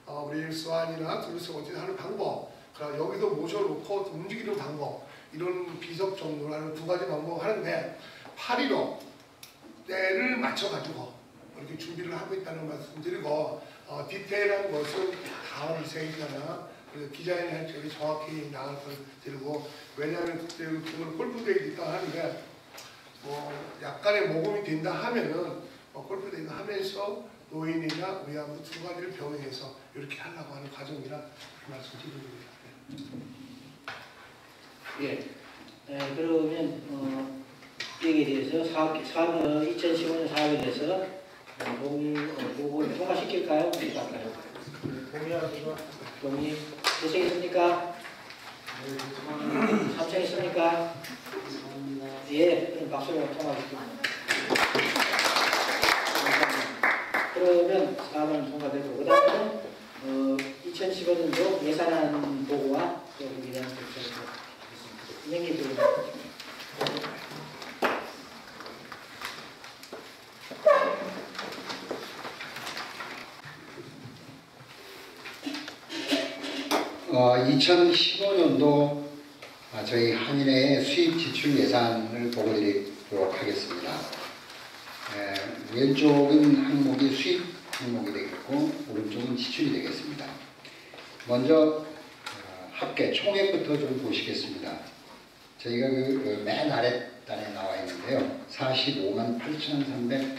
우리 스완이나 둘이서 어떻게 하는 방법, 여기서 모셔놓고 움직이는 방법, 이런 비석 정도로 하는 두 가지 방법을 하는데 8.15 때를 맞춰가지고 이렇게 준비를 하고 있다는 말씀 드리고 디테일한 것은 다음 세기나 기자회견에 정확히 나갈 걸 드리고 왜냐하면 그때 오늘 골프데이도 있다 하는데 약간의 모금이 된다 하면은 골프데이도 하면서 노인이나 위안부 두 가지를 병행해서 이렇게 하려고 하는 과정이라 그 말씀 드립니다. 예. 그러면 여기에 대해서 2015년 사업에 대해서 보고를 통과시킬까요? 어떨까요? 동의합니다. 동의. 되시겠습니까? 찬성했습니까? 예. 그럼 박수로 통과시킵니다. 그러면 사업은 통과되고 그 다음에 2015년도 예산안 보고와 거기에 대한 결정을 진행해 드립니다. 어, 2015년도 저희 한인회의 수입 지출 예산을 보고드리도록 하겠습니다. 왼쪽은 항목이 수입 항목이 되겠고 오른쪽은 지출이 되겠습니다. 먼저 합계 총액부터 좀 보시겠습니다. 저희가 그 맨 아래 단에 나와 있는데요. 458,319불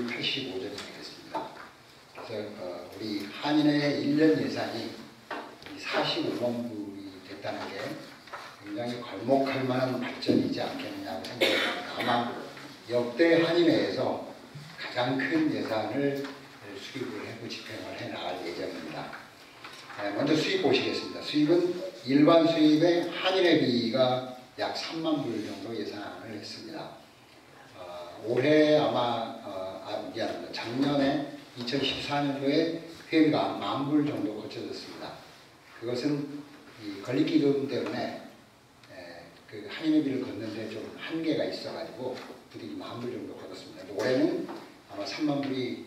85전이 되겠습니다. 그래서 우리 한인회의 1년 예산이 45만 불이 됐다는 게 굉장히 괄목할 만한 발전이지 않겠느냐고 생각합니다. 아마 역대 한인회에서 가장 큰 예산을 수립을 하고 집행을 해 나갈 예정입니다. 먼저 수입 보시겠습니다. 수입은 일반 수입의 한인회비가 약 3만 불 정도 예상을 했습니다. 올해 아마 미안합니다. 작년에 2014년도에 회비가 10,000 불 정도 거쳐졌습니다. 그것은 이 건립기금 때문에 그 한인회비를 걷는데 좀 한계가 있어가지고 부득이 10,000 불 정도 걷었습니다. 올해는 아마 3만 불이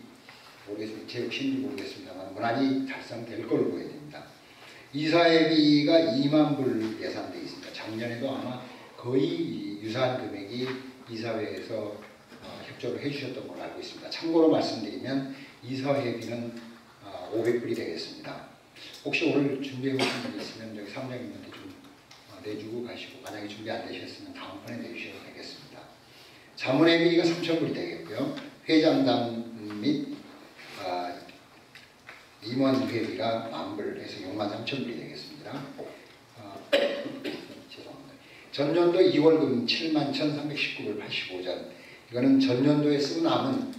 모르겠습니다. 제 욕심인지 모르겠습니다만 무난히 달성될 걸로 보여집니다. 이사회비가 2만 불 예상되어 있습니다. 작년에도 아마 거의 유사한 금액이 이사회에서 협조를 해주셨던 걸로 알고 있습니다. 참고로 말씀드리면 이사회비는 500불이 되겠습니다. 혹시 오늘 준비해 오신 분이 있으면 여기 사무장님한테 좀 내주고 가시고 만약에 준비 안 되셨으면 다음번에 내주셔도 되겠습니다. 자문회비가 3,000불이 되겠고요. 회장단 및 임원 회비가 10,000불 해서 63,000불이 되겠습니다. 죄송합니다. 전년도 2월금 71,319불 85전. 이거는 전년도에 쓰고 남은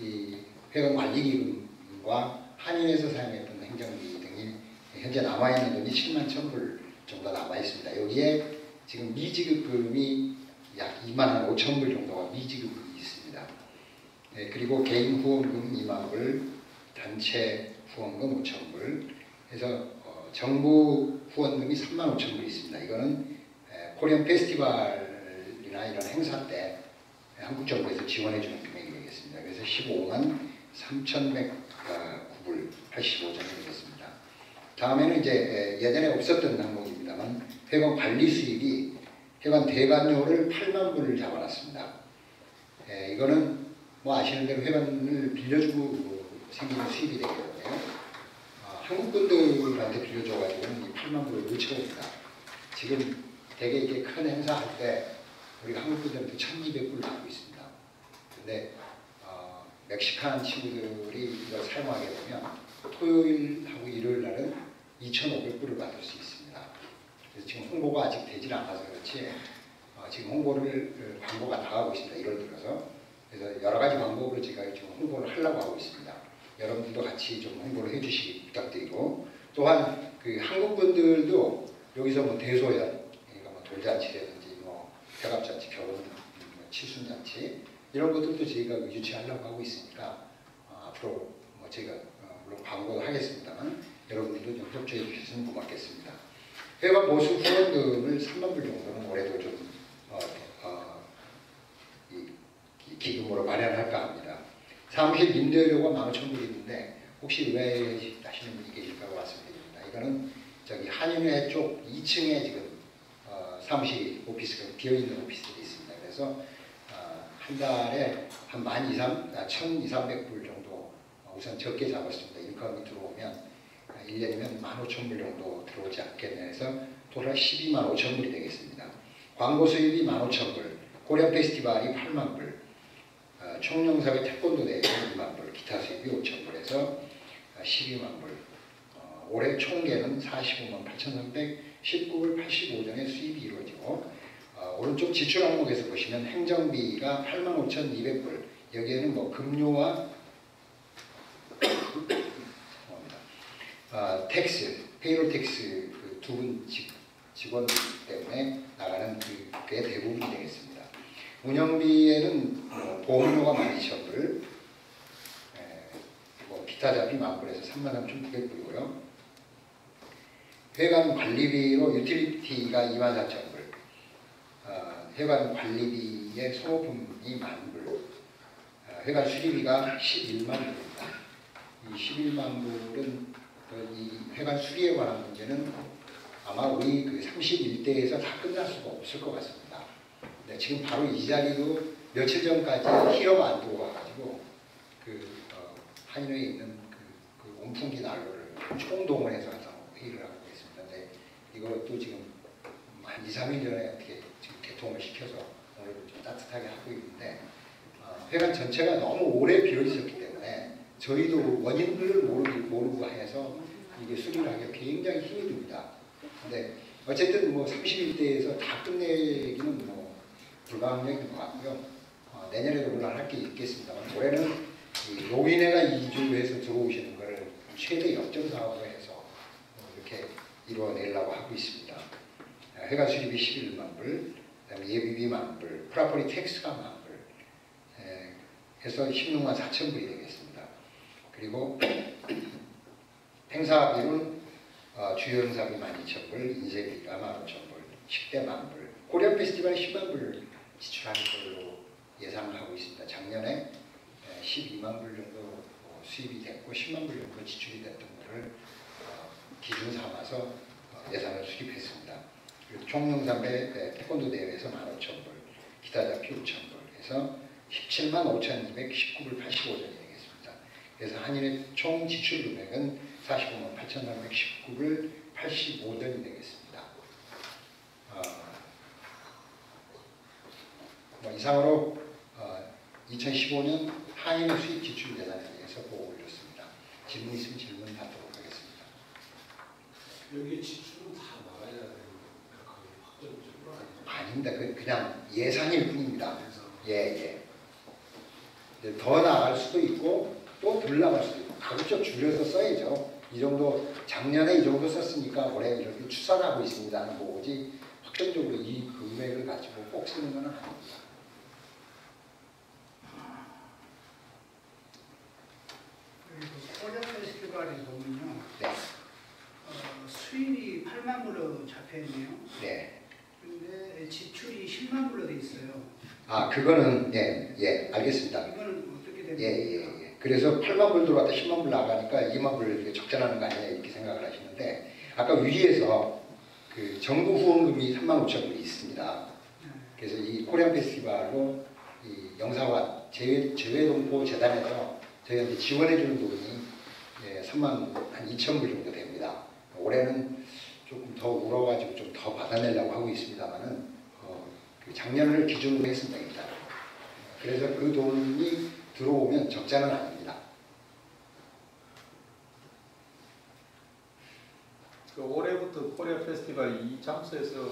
이 회관 관리기금과 한인에서 사용했던 행정비 등이 현재 남아있는 돈이 71,000불 정도 남아있습니다. 여기에 지금 미지급금이 약 25,000불 정도가 미지급이 있습니다. 그리고 개인 후원금 2만 불, 단체 후원금 5천 불 해서 정부 후원금이 3만 5천 불이 있습니다. 이거는 코리안 페스티벌이나 이런 행사 때 한국 정부에서 지원해 주는 금액이 되겠습니다. 그래서 15만 3,109불 85전이 되겠습니다. 다음에는 이제 예전에 없었던 항목입니다만 회관 관리 수입이 회관 대관료를 8만 불을 잡아놨습니다. 이거는 뭐 아시는 대로 회관을 빌려주고 생기는 수입이 되기 때문에요. 한국 분들한테 빌려줘가지고는 이 8만 불을 못 채웁니다. 지금 되게 이렇게 큰 행사할 때 우리가 한국 분들한테 1,200불 받고 있습니다. 근데 멕시칸 친구들이 이걸 사용하게 되면 토요일하고 일요일 날은 2,500불을 받을 수 있습니다. 그래서 지금 홍보가 아직 되질 않아서 그렇지 지금 홍보를 광고가 나가고 있습니다. 1월 들어서. 그래서 여러 가지 방법으로 제가 지금 홍보를 하려고 하고 있습니다. 여러분들도 같이 좀 홍보를 해주시기 부탁드리고 또한 그 한국 분들도 여기서 뭐 대소연, 그러니까 뭐 돌잔치라든지 뭐 태갑잔치, 결혼, 칠순잔치 이런 것들도 저희가 유치하려고 하고 있으니까 앞으로 뭐 제가 물론 광고도 하겠습니다만 여러분들도 좀 협조해 주셨으면 고맙겠습니다. 회관 보수 후원금을 3만 불 정도는 올해도 좀 기금으로 마련할까 합니다. 사무실 임대료가 15,000불인데 혹시 왜 하시는 분이 계실까고 말씀드립니다. 이거는 저기 한인회 쪽 2층에 지금 사무실 오피스가 비어있는 오피스들이 있습니다. 그래서 한 달에 한 1,200불 정도 우선 적게 잡았습니다. 인컴이 들어오면 1년이면 15,000불 정도 들어오지 않겠나 해서 토탈 12만 5천 불이 되겠습니다. 광고 수입이 15,000불, 코리안 페스티벌이 8만 불, 총영사회 태권도 대회 2만 불, 기타 수입이 5천 불에서 12만 불. 올해 총계는 45만 8,319불 85전의 수입이 이루어지고 오른쪽 지출 항목에서 보시면 행정비가 85,200불. 여기에는 뭐 금료와 텍스, 페이롤 텍스 그 두 분 직원 때문에 나가는 그게 대부분이 되겠습니다. 운영비에는 보험료가 12,000불, 뭐 기타 잡이 10,000불에서 33,900불이고요. 회관 관리비로 유틸리티가 24,000불, 회관 관리비의 소모품이 10,000불, 회관 수리비가 11만 불입니다. 이 11만 불은 이 회관 수리에 관한 문제는 아마 우리 그 31대에서 다 끝날 수가 없을 것 같습니다. 네, 지금 바로 이 자리도 며칠 전까지 히럼 안 두고 와가지고 한인회에 있는 그 온풍기 난로를 총동원해서 항상 회의를 하고 있습니다. 근데 이것도 지금 한 2, 3일 전에 어떻게 지금 개통을 시켜서 오늘 좀 따뜻하게 하고 있는데 회관 전체가 너무 오래 비어 있었기 때문에 저희도 원인들을 모르고 해서 이게 수리를 하기가 굉장히 힘이 듭니다. 근데 어쨌든 뭐 31대에서 다 끝내기는 뭐 불가능한 것 같고요. 내년에도 물론 할 게 있겠습니다만 올해는 이 노인회가 이주해서 들어오시는 것을 최대 역점사업으로 해서 이렇게 이루어내려고 하고 있습니다. 회관 수리비 11만 불, 그다음에 예비비 10,000불, 프라퍼리 텍스가 10,000불 해서 16만 4천 불이 되겠습니다. 그리고 행사비는 주요 행사비 12,000불, 인쇄비가 15,000불, 식대 10,000불, 코리안 페스티벌 10만 불 지출할 걸로 예상을 하고 있습니다. 작년에 12만 불 정도 수입이 됐고 10만 불 정도 지출이 됐던 것을 기준 삼아서 예산을 수립했습니다. 그리고 총영상배 태권도 대회에서 15,000불, 기타 잡히 5,000불 해서 17만 5,219불 85전이 되겠습니다. 그래서 한인의 총 지출 금액은 45만 8,319불 85전이 되겠습니다. 뭐 이상으로 2015년 한인의 수입 지출 예산에 대해서 보고 올렸습니다. 질문 있으면 질문하도록 하겠습니다. 여기 지출은 다 나가야 되는 거예요. 확정적으로 아닙니다. 그냥 예산일 뿐입니다. 예. 더 나갈 수도 있고 또 덜 나갈 수도 있고 가급적 줄여서 써야죠. 이 정도 작년에 이 정도 썼으니까 올해 이렇게 추산하고 있습니다 하는 거지 확정적으로 이 금액을 가지고 꼭 쓰는 건 아닙니다. 8만 불로 잡혀있네요. 네. 그런데 지출이 10만 불로 돼 있어요. 아, 그거는 예, 알겠습니다. 이거는 어떻게 되는 예. 겁니까? 그래서 8만 불 들어왔다 10만 불 나가니까 2만 불을 적자나는 거 아니냐 이렇게 생각을 하시는데 아까 위에서 그 정부 후원금이 3만 5천 불이 있습니다. 그래서 이 코리안 페스티벌로 이 영사와 재외동포 재단에서 저희한테 지원해주는 부분이 3만 한 2천 불 정도 됩니다. 올해는 조금 더 울어가지고 좀 더 받아내려고 하고 있습니다만은 그 작년을 기준으로 했습니다. 일단. 그래서 그 돈이 들어오면 적자는 아닙니다. 그 올해부터 코리아 페스티벌 이 장소에서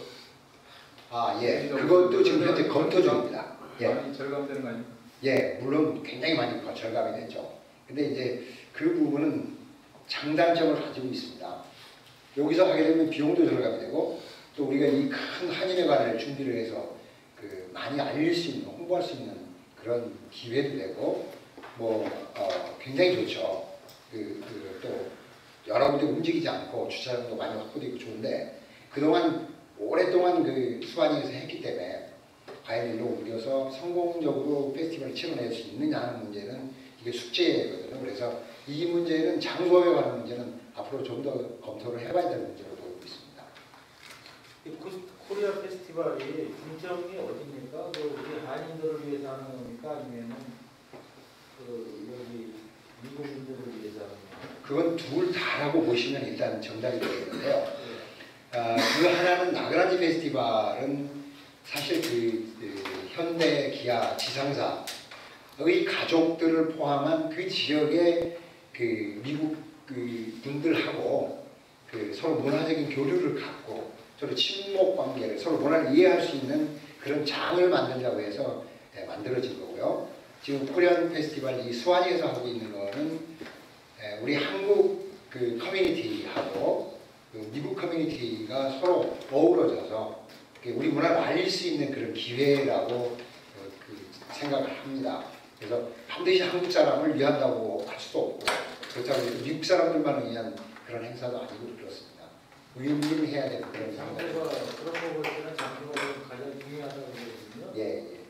예, 그것도 지금 현재 검토 중입니다. 예. 많이 절감되는 거 아닙니까? 예, 물론 굉장히 많이 절감이 되죠. 근데 이제 그 부분은 장단점을 가지고 있습니다. 여기서 하게 되면 비용도 절감이 되고 또 우리가 이 큰 한인회관을 준비를 해서 그 많이 알릴 수 있는, 홍보할 수 있는 그런 기회도 되고 굉장히 좋죠. 또 여러 군데 움직이지 않고 주차장도 많이 확보되고 좋은데 그동안 오랫동안 그 수완이에서 했기 때문에 과연 일로 옮겨서 성공적으로 페스티벌을 치러낼 수 있느냐 하는 문제는 이게 숙제거든요. 그래서 이 문제는 장소에 관한 문제는 앞으로 좀 더 검토를 해봐야 될 문제로 보이고 있습니다. 이 코리아 페스티벌이 중점이 어디입니까? 우리 한인들을 위해서 하는 겁니까? 아니면은 여기 미국인들을 위해서 하는 겁니까? 그건 둘 다라고 보시면 일단 정답이 되겠는데요. 그 하나는 나그라지 페스티벌은 사실 그 현대 기아 지상사의 가족들을 포함한 그 지역의 그 미국 그 분들하고 그 서로 문화적인 교류를 갖고 서로 친목 관계를 서로 문화를 이해할 수 있는 그런 장을 만들자고 해서 만들어진 거고요. 지금 코리안 페스티벌 이 수완이에서 하고 있는 거는 우리 한국 그 커뮤니티하고 그 미국 커뮤니티가 서로 어우러져서 우리 문화를 알릴 수 있는 그런 기회라고 생각을 합니다. 그래서 반드시 한국 사람을 위한다고 할 수도 없고 그렇다고 해서 미국 사람들만을 위한 그런 행사도 아니고 그렇습니다. 윈윈해야 되는 그런 장소가 그런 거 볼 때는 장소가 가장 중요하다고 그러거든요. 예.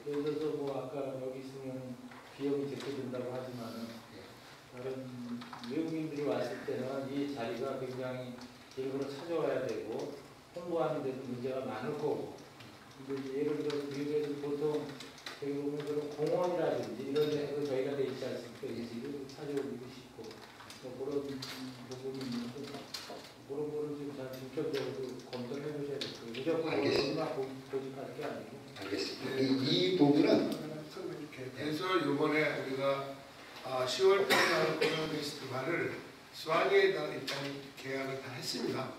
예를 들어서 뭐 아까 여기 있으면 비용이 제거된다고 하지만은 다른 외국인들이 왔을 때는 이 자리가 굉장히 일부러 찾아와야 되고 홍보하는 데도 문제가 많을 거고. 근데 예를 들어서 미국에서 보통 여기 보면 그런 공원이라든지 이런 데서 저희가 돼 있지 않습니까? 이지를 찾아오기도 쉽고 그런 부분이 있는데 그런 거를 좀 잘 중점적으로 검토해 보셔야 되고 무조건 알겠습니다. 고집할 게 아니고. 알겠습니다. 이 부분은 그래서 이번에 우리가 10월 달에 하는 코리안 페스티벌을 수완이에다가 일단 계약을 다 했습니다.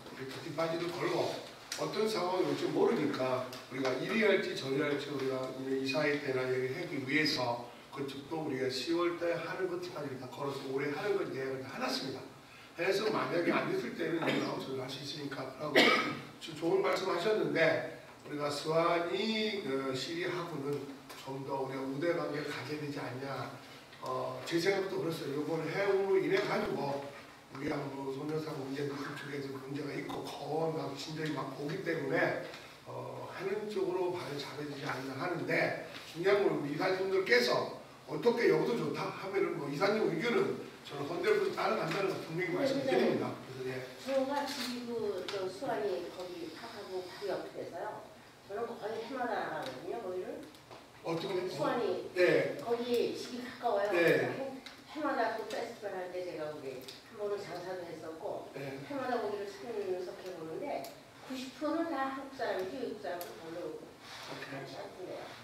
디파지도 걸고 어떤 상황이 올지 모르니까 우리가 이리 할지 저리 할지 우리가 이사회 때나 얘기하기 위해서 그쪽도 우리가 10월 달에 하는 것까지 다 걸어서 올해 하는 걸 계약을 다 해놨습니다. 그래서 만약에 안 됐을 때는 우리가 저희가 할 수 있으니까 라고 좋은 말씀 하셨는데 우리가 수완이 시리하고는 좀 더 우리가 우대 관계를 가져야 되지 않냐. 제 생각도 그렇어요. 이번 해우로 인해 가지고 우리가 뭐 소녀사 문제도 그쪽에서 문제가 있고 거막 진작이 막 오기 때문에 하는 쪽으로 발을 잡아주지 않나 하는데 중요한 건 우리 이사님들께서 어떻게 여기도 좋다 하면은 뭐 이사님 의견은 저는 헌대로 따라간다는 거 분명히 말씀드립니다. 그래서 저가 지구 수완이 거기 탑하고 바로 옆에서요. 저는 거의 해마다 나가거든요. 거기를. 어떻게 수완이 네. 거기 집이 가까워요. 네. 해마다 그 페스티벌 할 때 제가 거기 한 번은 장사도 했었고 네. 해마다 거기를 참석해 보는데 90%는 다 한국 사람이지 외국 사람은 별로 많지 않던데요.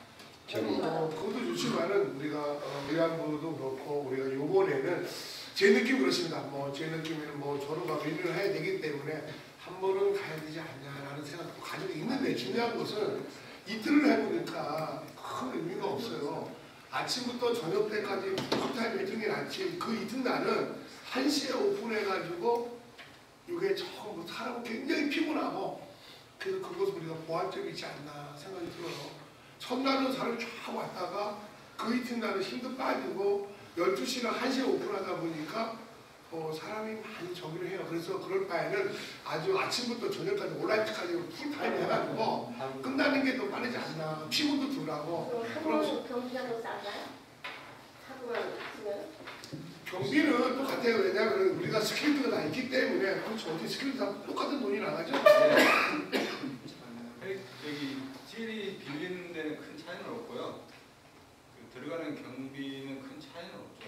그것도 좋지만은 우리가 위안부도 그렇고 우리가 요번에는 제 느낌 그렇습니다. 뭐 제 느낌에는 뭐 저로가 윈윈을 해야 되기 때문에 한 번은 가야 되지 않냐라는 생각도 가지고 있는데 중요한 것은 이틀을 해보니까 큰 의미가 없어요. 아침부터 저녁 때까지 풀타임 미팅이 낫지 그 이튿날은 1시에 오픈해가지고 이게 조금 사람 굉장히 피곤하고 그래서 그것을 우리가 보완적이지 않나 생각이 들어요. 첫날은 사람이 쫙 왔다가 그 이튿날은 힘도 빠지고 12시나 1시에 오픈하다 보니까 사람이 많이 저기를 해요. 그래서 그럴 바에는 아주 아침부터 저녁까지 온라인까지 풀타임 해가지고 끝나는 게 더 빠르지 않나. 피부도 덜하고. 그럼 경비가 더 싼가요? 사고만 쓰면? 경비는 똑같아요. 왜냐하면 우리가 스킬드가 다 있기 때문에 그렇죠. 어떻게 스킬드 다 똑같은 돈이 나가죠? 여기 질이 빌리는 데는 큰 차이는 없고요. 들어가는 경비는 큰 차이는 없죠.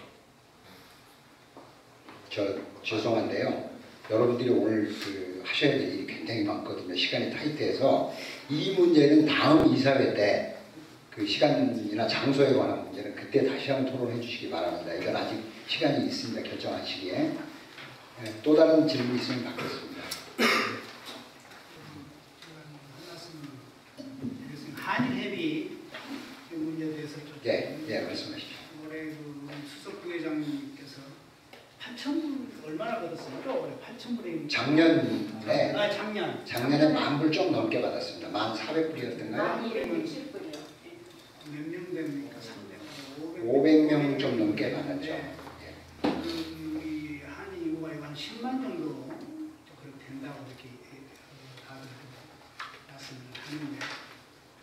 죄송한데요. 여러분들이 오늘 하셔야 될 일이 굉장히 많거든요. 시간이 타이트해서 이 문제는 다음 이사회 때 그 시간이나 장소에 관한 문제는 그때 다시 한번 토론해 주시기 바랍니다. 이건 아직 시간이 있습니다. 결정하시기에. 네, 또 다른 질문 있으면 받겠습니다. 한일협의 문제에 대해서 좀 예, 말씀하시죠. 올해 수석 부회장님께서 8,000불 얼마나 받았습니까? 올해 8,000불이 작년에 작년에 10,000불 좀 넘게 받았습니다. 1,400불이었던가요? 260불이요. 몇 명 됩니까? 500명 좀 넘게 받았죠. 우리 한일 인구가 한 10만 정도 그렇게 된다고 이렇게 다들 말씀을 하는데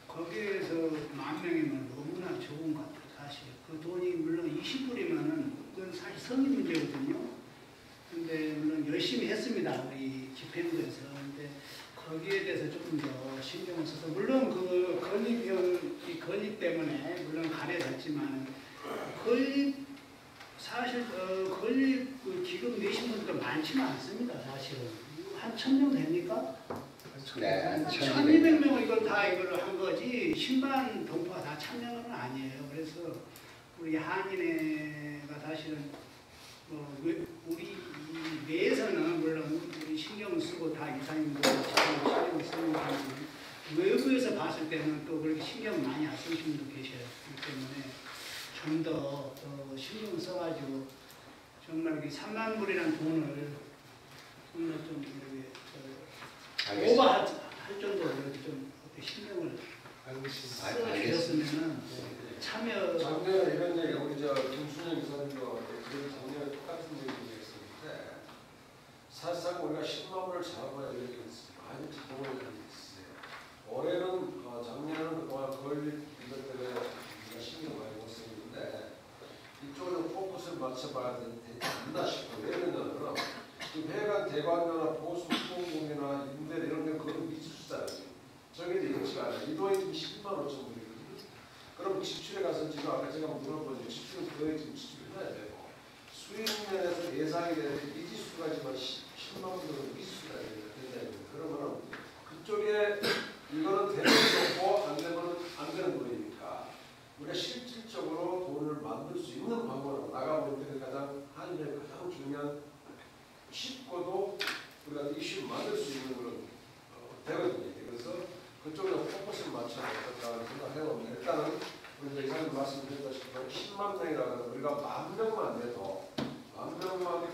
거기에서 10,000명이면 너무나 좋은 것 같아요. 사실 그 돈이 물론 20불이면은 그건 사실 성의 문제거든요. 근데 물론 열심히 했습니다. 우리 집행부에서. 근데 거기에 대해서 조금 더 신경을 써서 물론 그 건립 때문에 물론 가려졌지만 건립 사실 건립 기금 내신 분들도 많지는 않습니다. 사실은 한 1,000명 됩니까? 네, 1,200명을 이걸 한 거지 10만 동포가 다 참여는 아니에요. 그래서 우리 한인회가 사실은 우리 내에서는 물론 우리 신경을 쓰고 다 이사님들 신경을 쓰는 거는 외부에서 봤을 때는 또 그렇게 신경 많이 안 쓰시는 분도 계셔요. 그렇기 때문에 좀 더 신경을 써가지고 정말 3만 불이라는 돈을 정말 좀 이렇게 오버할 정도로 이렇게 좀 신경을 쓰셨으면은 참여. 작년에 이런 얘기 우리 김순영 이사님도 작년에 똑같은 얘기를 했었는데 사실상 우리가 10만 원을 잡아야 될 게 많이 잡아야 될 게 있어요. 올해는 작년에는 그동안 건립 이것 때문에 우리가 신경 많이 못 쓰는데 이쪽으로 포커스를 맞춰봐야 되지 않나 싶어요. 예를 들면 지금 해관 대관료나 보수 수공공이나 임대 이런 데는 그건 미수수잖아요. 저게 이렇지가 않아요. 이 돈이 지금 10만 5천 불이거든요. 그럼 지출에 가서 지금 아까 제가 물어보죠. 지출은 그거에 지금 지출을 해야 되고 수익면에서 예상이 되는 미지수가지만 10만 불 정도 미수수가 된다. 그러면 그쪽에 이거는 되는 게 없고 안 되는 돈이니까 우리가 실질적으로 돈을 만들 수 있는 방법으로 나가보는 게 가장 한일의 가장 중요한 쉽고도 우리가 이슈를 만들 수 있는 그런 되거든요. 그래서 그쪽으로 포커스를 맞춰야 되겠다는 생각을 해봅니다. 일단은 우리 이사님 말씀드렸다시피 10만 명이라고 해서 우리가 10,000명만 돼도 10,000명만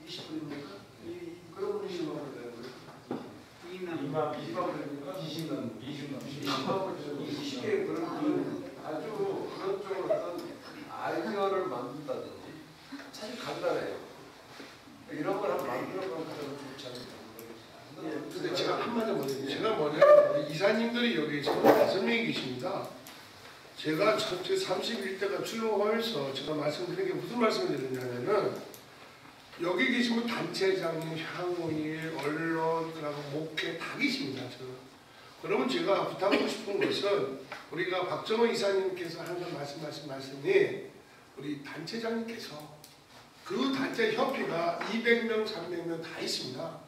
20분입니까? 그러면 20만 원 되는 거예요. 2만 됩니까? 20만 원 20개 그런 아주 그런 쪽으로 어떤 아이디어를 만든다든지 사실 간단해요. 이런 걸 한번 만들어보면 가장 좋지 않을까. 근데 제가 한마디 먼저 제가 뭐냐면 이사님들이 여기 지금 5명이 계십니다. 제가 전체 31대가 출범하면서 제가 말씀드린 게 무슨 말씀을 드리냐면은 여기 계시면 단체장님, 향후일, 언론, 그리고 목회 다 계십니다. 그러면 제가 부탁하고 싶은 것은 우리가 박정원 이사님께서 항상 말씀하신 말씀이 우리 단체장님께서 그 단체 협회가 200명, 300명 다 있습니다.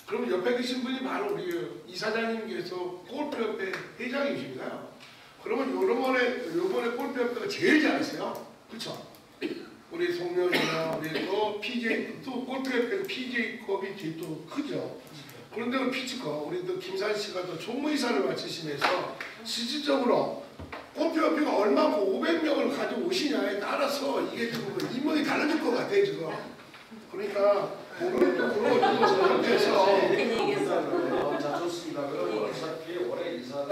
그럼 옆에 계신 분이 바로 우리 이사장님께서 골프협회 회장이십니다. 그러면 요번에 골프협회가 제일 잘했어요. 그렇죠? 우리 송년이나 우리 또 PJ, 또 골프협회는 PJ컵이 제일 또 크죠. 그런데 그 피치컵, 우리 또 김산 씨가 또 총무이사를 맡으시면서 실질적으로 골프협회가 얼마고 500명을 가지고 오시냐에 따라서 이게 좀 인물이 달라질 것 같아요, 지금. 그러니까 오늘 또 그런 상태에서 자, 좋습니다. 그럼 어차피 올해 이사는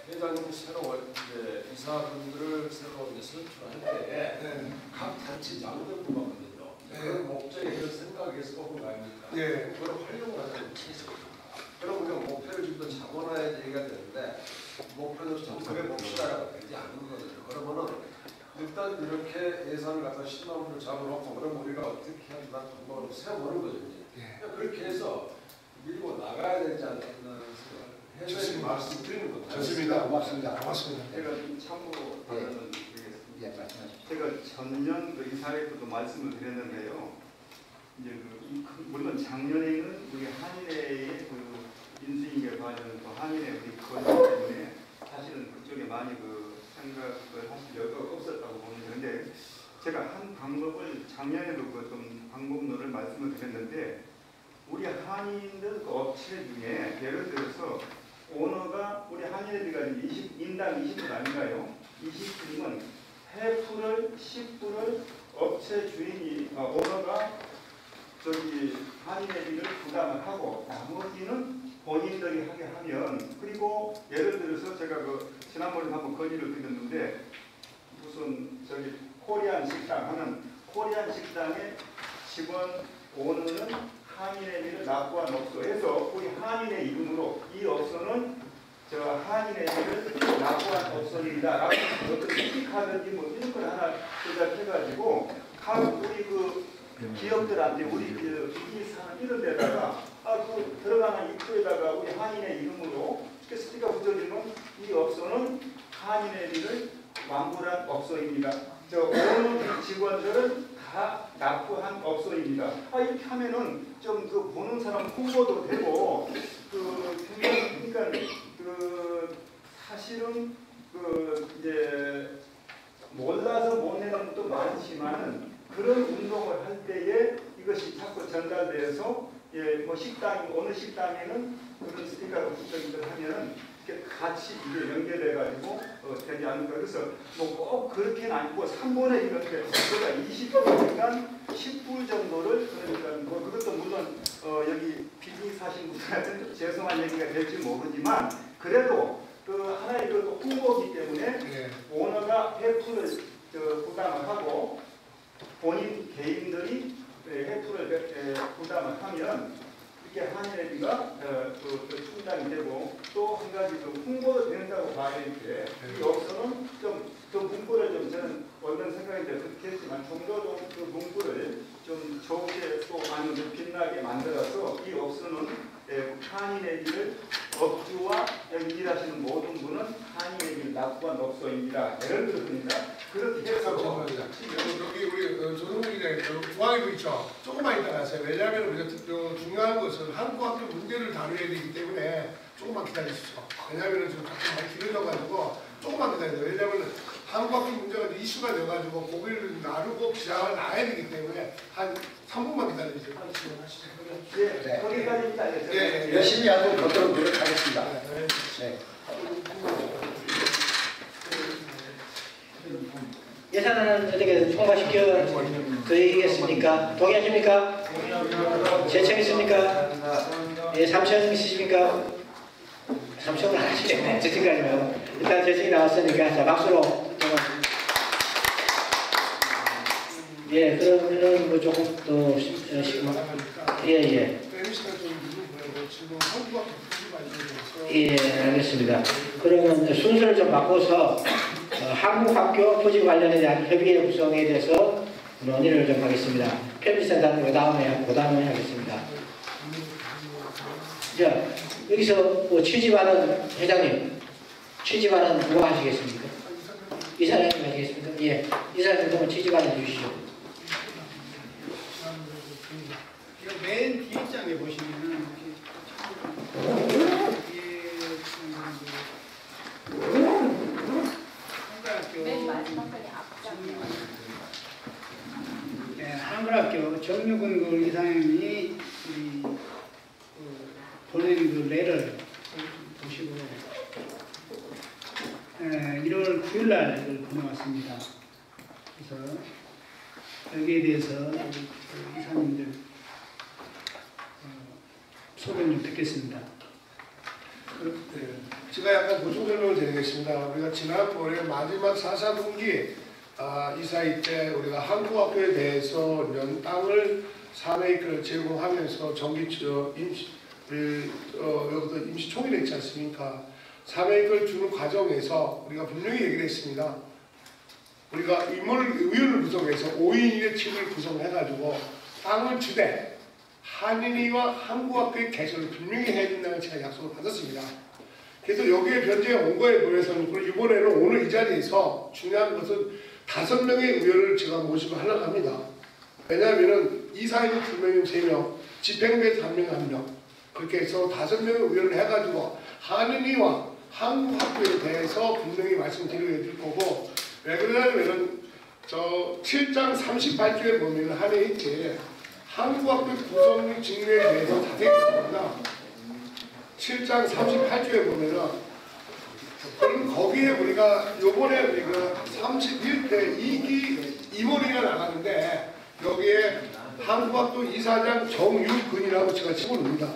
회장님 새로 이제 이사분들을 새로 이제 선출할 때 각 단체장들 뽑았거든요. 그런 목적에 의해서 위해서 뽑은 거 아닙니까? 예. 그걸 활용하는 그럼 우리가 목표를 좀 더 잡아놔야 얘기가 되는데 목표를 점검해 봅시다라고 되지 않는 거거든요. 그러면은 일단 이렇게 예산을 갖다 10만 원을 잡아놓고 그럼 우리가 어떻게 하는 방법을 세워보는 거죠. 예. 그렇게 해서 밀고 나가야 되지 않나 해서 좋습니다. 말씀드리는 겁니다. 좋습니다. 고맙습니다. 고맙습니다. 제가 좀 참고로 하나는 드리겠습니다. 예, 말씀하십시오. 제가 전년 그 이사회에서도 말씀을 드렸는데요. 이제 물론 작년에는 우리 한인회의 그 인수인계 과정은 또 한인회 우리 거기 때문에 사실은 그쪽에 많이 그 생각을 하실 여유가 없었다고 봅니다. 그런데 제가 한 방법을 작년에도 그 좀 방법론을 말씀을 드렸는데 우리 한인들 그 업체 중에 예를 들어서 오너가 우리 한인회비가 20인당 20불 아닌가요? 20불이면 해프를 10불을 업체 주인이 오너가 저기 한인회비를 부담을 하고 나머지는 본인들이 하게 하면 그리고 예를 들어서 제가 그 지난번에 한번 건의를 드렸는데 무슨 저기 코리안 식당 하는 코리안 식당의 직원 오너는 한인회비를 납부한 업소에서 우리 한인의 이름으로 이 업소는 저 한인회비를 납부한 업소입니다라고 어떤 스티커든지 뭐 이런 걸 하나 제작해가지고 각 우리 그 기업들한테 우리 그 비즈니스하는 이런 데다가 그 들어가는 입구에다가 우리 한인의 이름으로 스티커 붙여주면 이 업소는 한인회비를 완불한 업소입니다. 저 오는 직원들은 다 납부한 업소입니다. 이렇게 하면은 좀 그 보는 사람 홍보도 되고 그러니까 그 사실은 그 이제 몰라서 못 내는 것도 많지만은 그런 운동을 할 때에 이것이 자꾸 전달돼서 뭐 식당 어느 식당에는 그런 스티커가 붙여있다 하면은 이렇게 같이 이제 연결해가지고 되지 않을까. 그래서 뭐 꼭 그렇게는 아니고 3분의 1 이렇게 그러니까 20불이니까 10불 정도를 그러니까 뭐 그것도 물론 여기 비즈니스 하신 분들한테는 좀 죄송한 얘기가 될지 모르지만 그래도 그 하나의 그 홍보이기 때문에 네. 오너가 해프를 부담을 하고 본인 개인들이 해프를 부담을 하면 이렇게 한인회비가 충당이 되고 또 한 가지 좀 홍보도 된다고 봐야 되는데 이 업소는 좀 그 문구를 좀 저는 얻는 생각인데 그렇게 했지만 좀 더 그 문구를 좀 좋게 또 아니면 빛나게 만들어서 이 업소는 한인회비를 업주와 여기 일하시는 모든 분은 한인회비를 납부한 업소입니다. 예를 들었습니다. 그렇게 해서 여기 우리 조성국 기자님 중앙에도 있죠. 조금만 이따 가세요. 왜냐하면 우리가 중요한 것은 한국학교 문제를 다뤄야 되기 때문에 조금만 기다리십시오. 왜냐하면 지금 자꾸 많이 길어져가지고 조금만 기다려요. 왜냐하면 한국학교 문제가 이슈가 돼가지고 고개를 나르고 기사가 나야 되기 때문에 한 3분만 기다려주세요. 빨리 진행하시죠. 네, 거기까지 기다려주세요. 네, 열심히 하고 걷도록 노력하겠습니다. 네. 예산안은 어떻게 통과시켜 드리겠습니까? 동의하십니까? 제청있습니까? 예, 3천 있으십니까? 3천은 안 하시겠네. 제청까지는. 일단 제청이 나왔으니까 자 박수로. 예, 그러면은 뭐 조금 더 예, 알겠습니다. 그러면 순서를 좀 바꿔서 한국학교 부지 관련에 대한 협의회 구성에 대해서 논의를 좀 하겠습니다. 편집센터는 그 다음에 하겠습니다. 자, 여기서 뭐 취지반은 회장님, 취지반은 누가 하시겠습니까? 이사장님 하시겠습니까? 예, 이사장님 그러면 취지반을 주시죠. 맨 뒷장에 보시면은 맨 마지막까지 앞장이요. 한글학교 정유근 그 이사님이 보낸 그 레를 보시고 1월 9일 날 이걸 보내왔습니다. 그래서 여기에 대해서 이사님들 소견 좀 듣겠습니다. 제가 약간 보충 설명을 드리겠습니다. 우리가 지난번에 마지막 4.4분기 이사회 때 우리가 한국학교에 대해서 연땅을 4메이크를 제공하면서 정기처 여기서 임시총회를 했지 않습니까? 4메이크를 주는 과정에서 우리가 분명히 얘기를 했습니다. 우리가 의원을 구성해서 5인의 팀을 구성해가지고 땅을 주되 한인이와 한국학교의 개설을 분명히 해야 된다는 제가 약속을 받았습니다. 그래서 여기에 변제해 온 거에 대해서는 이번에는 오늘 이 자리에서 중요한 것은 5명의 의원을 제가 모시고 하려고 합니다. 왜냐하면 이사회는 2명이면 3명, 집행부에서 1명 1명 그렇게 해서 5명의 의원을 해가지고 한인이와 한국학교에 대해서 분명히 말씀드릴 거고 왜 그러냐면 저 7장 38조에 보면 한해 있지 한국학교 구성 직무에 대해서 자세히 나옵니다. 7장 38조에 보면은 그럼 거기에 우리가 요번에 우리가 31대 2기 임원회가 나가는데 여기에 한국학교 이사장 정유근이라고 제가 집어넣습니다.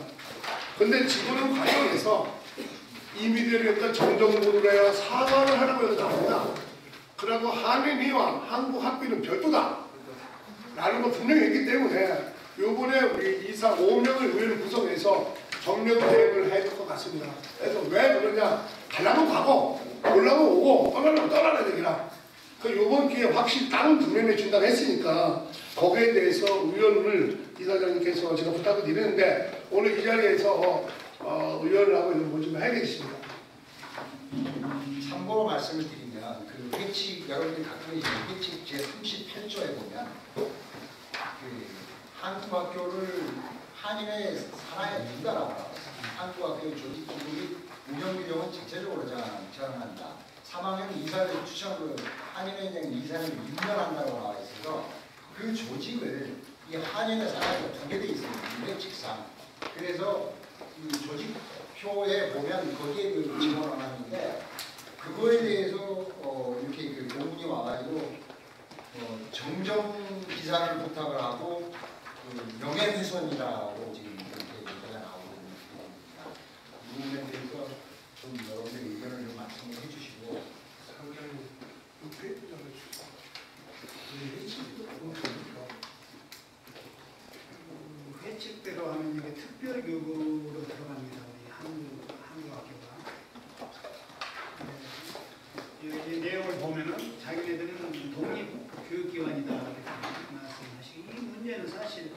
근데 집어넣은 과정에서 이미디어를 정정보도를 해야 사과를 하라고 해서 나옵니다. 그리고 한인이와 한국학교는 별도다 라는 거 분명히 했기 때문에 요번에 우리 이사 5명의 의원을 구성해서 정면 대응을 해야 될 것 같습니다. 그래서 왜 그러냐 가려면 가고 올라면 오고 떠나면 떠나야 되기라. 요번 기회에 확실히 땅을 분명히 준다고 했으니까 거기에 대해서 의원을 이사장님께서 제가 부탁을 드리는데 오늘 이 자리에서 의원을 하고 이런 좀 해야겠습니다. 참고로 말씀을 드리면 그 회칙 여러분들이 갖고 계신 회칙 제38조에 보면 그 한국학교를 한인의 산하에 둔다라고 나와요. 한국학교의 조직 기구의 운영 규정은 자체적으로 정한다. 3학년 이사를 추천으로 한인에 대한 이사를 임명한다고 나와 있어서 그 조직을 이 한인의 산하에 두게 돼 있습니다. 회칙상. 그래서 이 조직표에 보면 거기에 그 지원을 하는데 그거에 대해서 이렇게 그 공문이 와가지고 정정 기사를 부탁을 하고 명예훼손이라고 지금 이렇게 얘기가 나오고 있는 이 부분에 대해서 좀 여러분들의 의견을 좀 말씀을 해주시고 상당히 회칙대로 하면 이게 특별교구로 들어갑니다. 우리 한국학교가. 이 내용을 보면은 자기네들은 독립교육기관이다 이렇게 말씀하시고 이 문제는 사실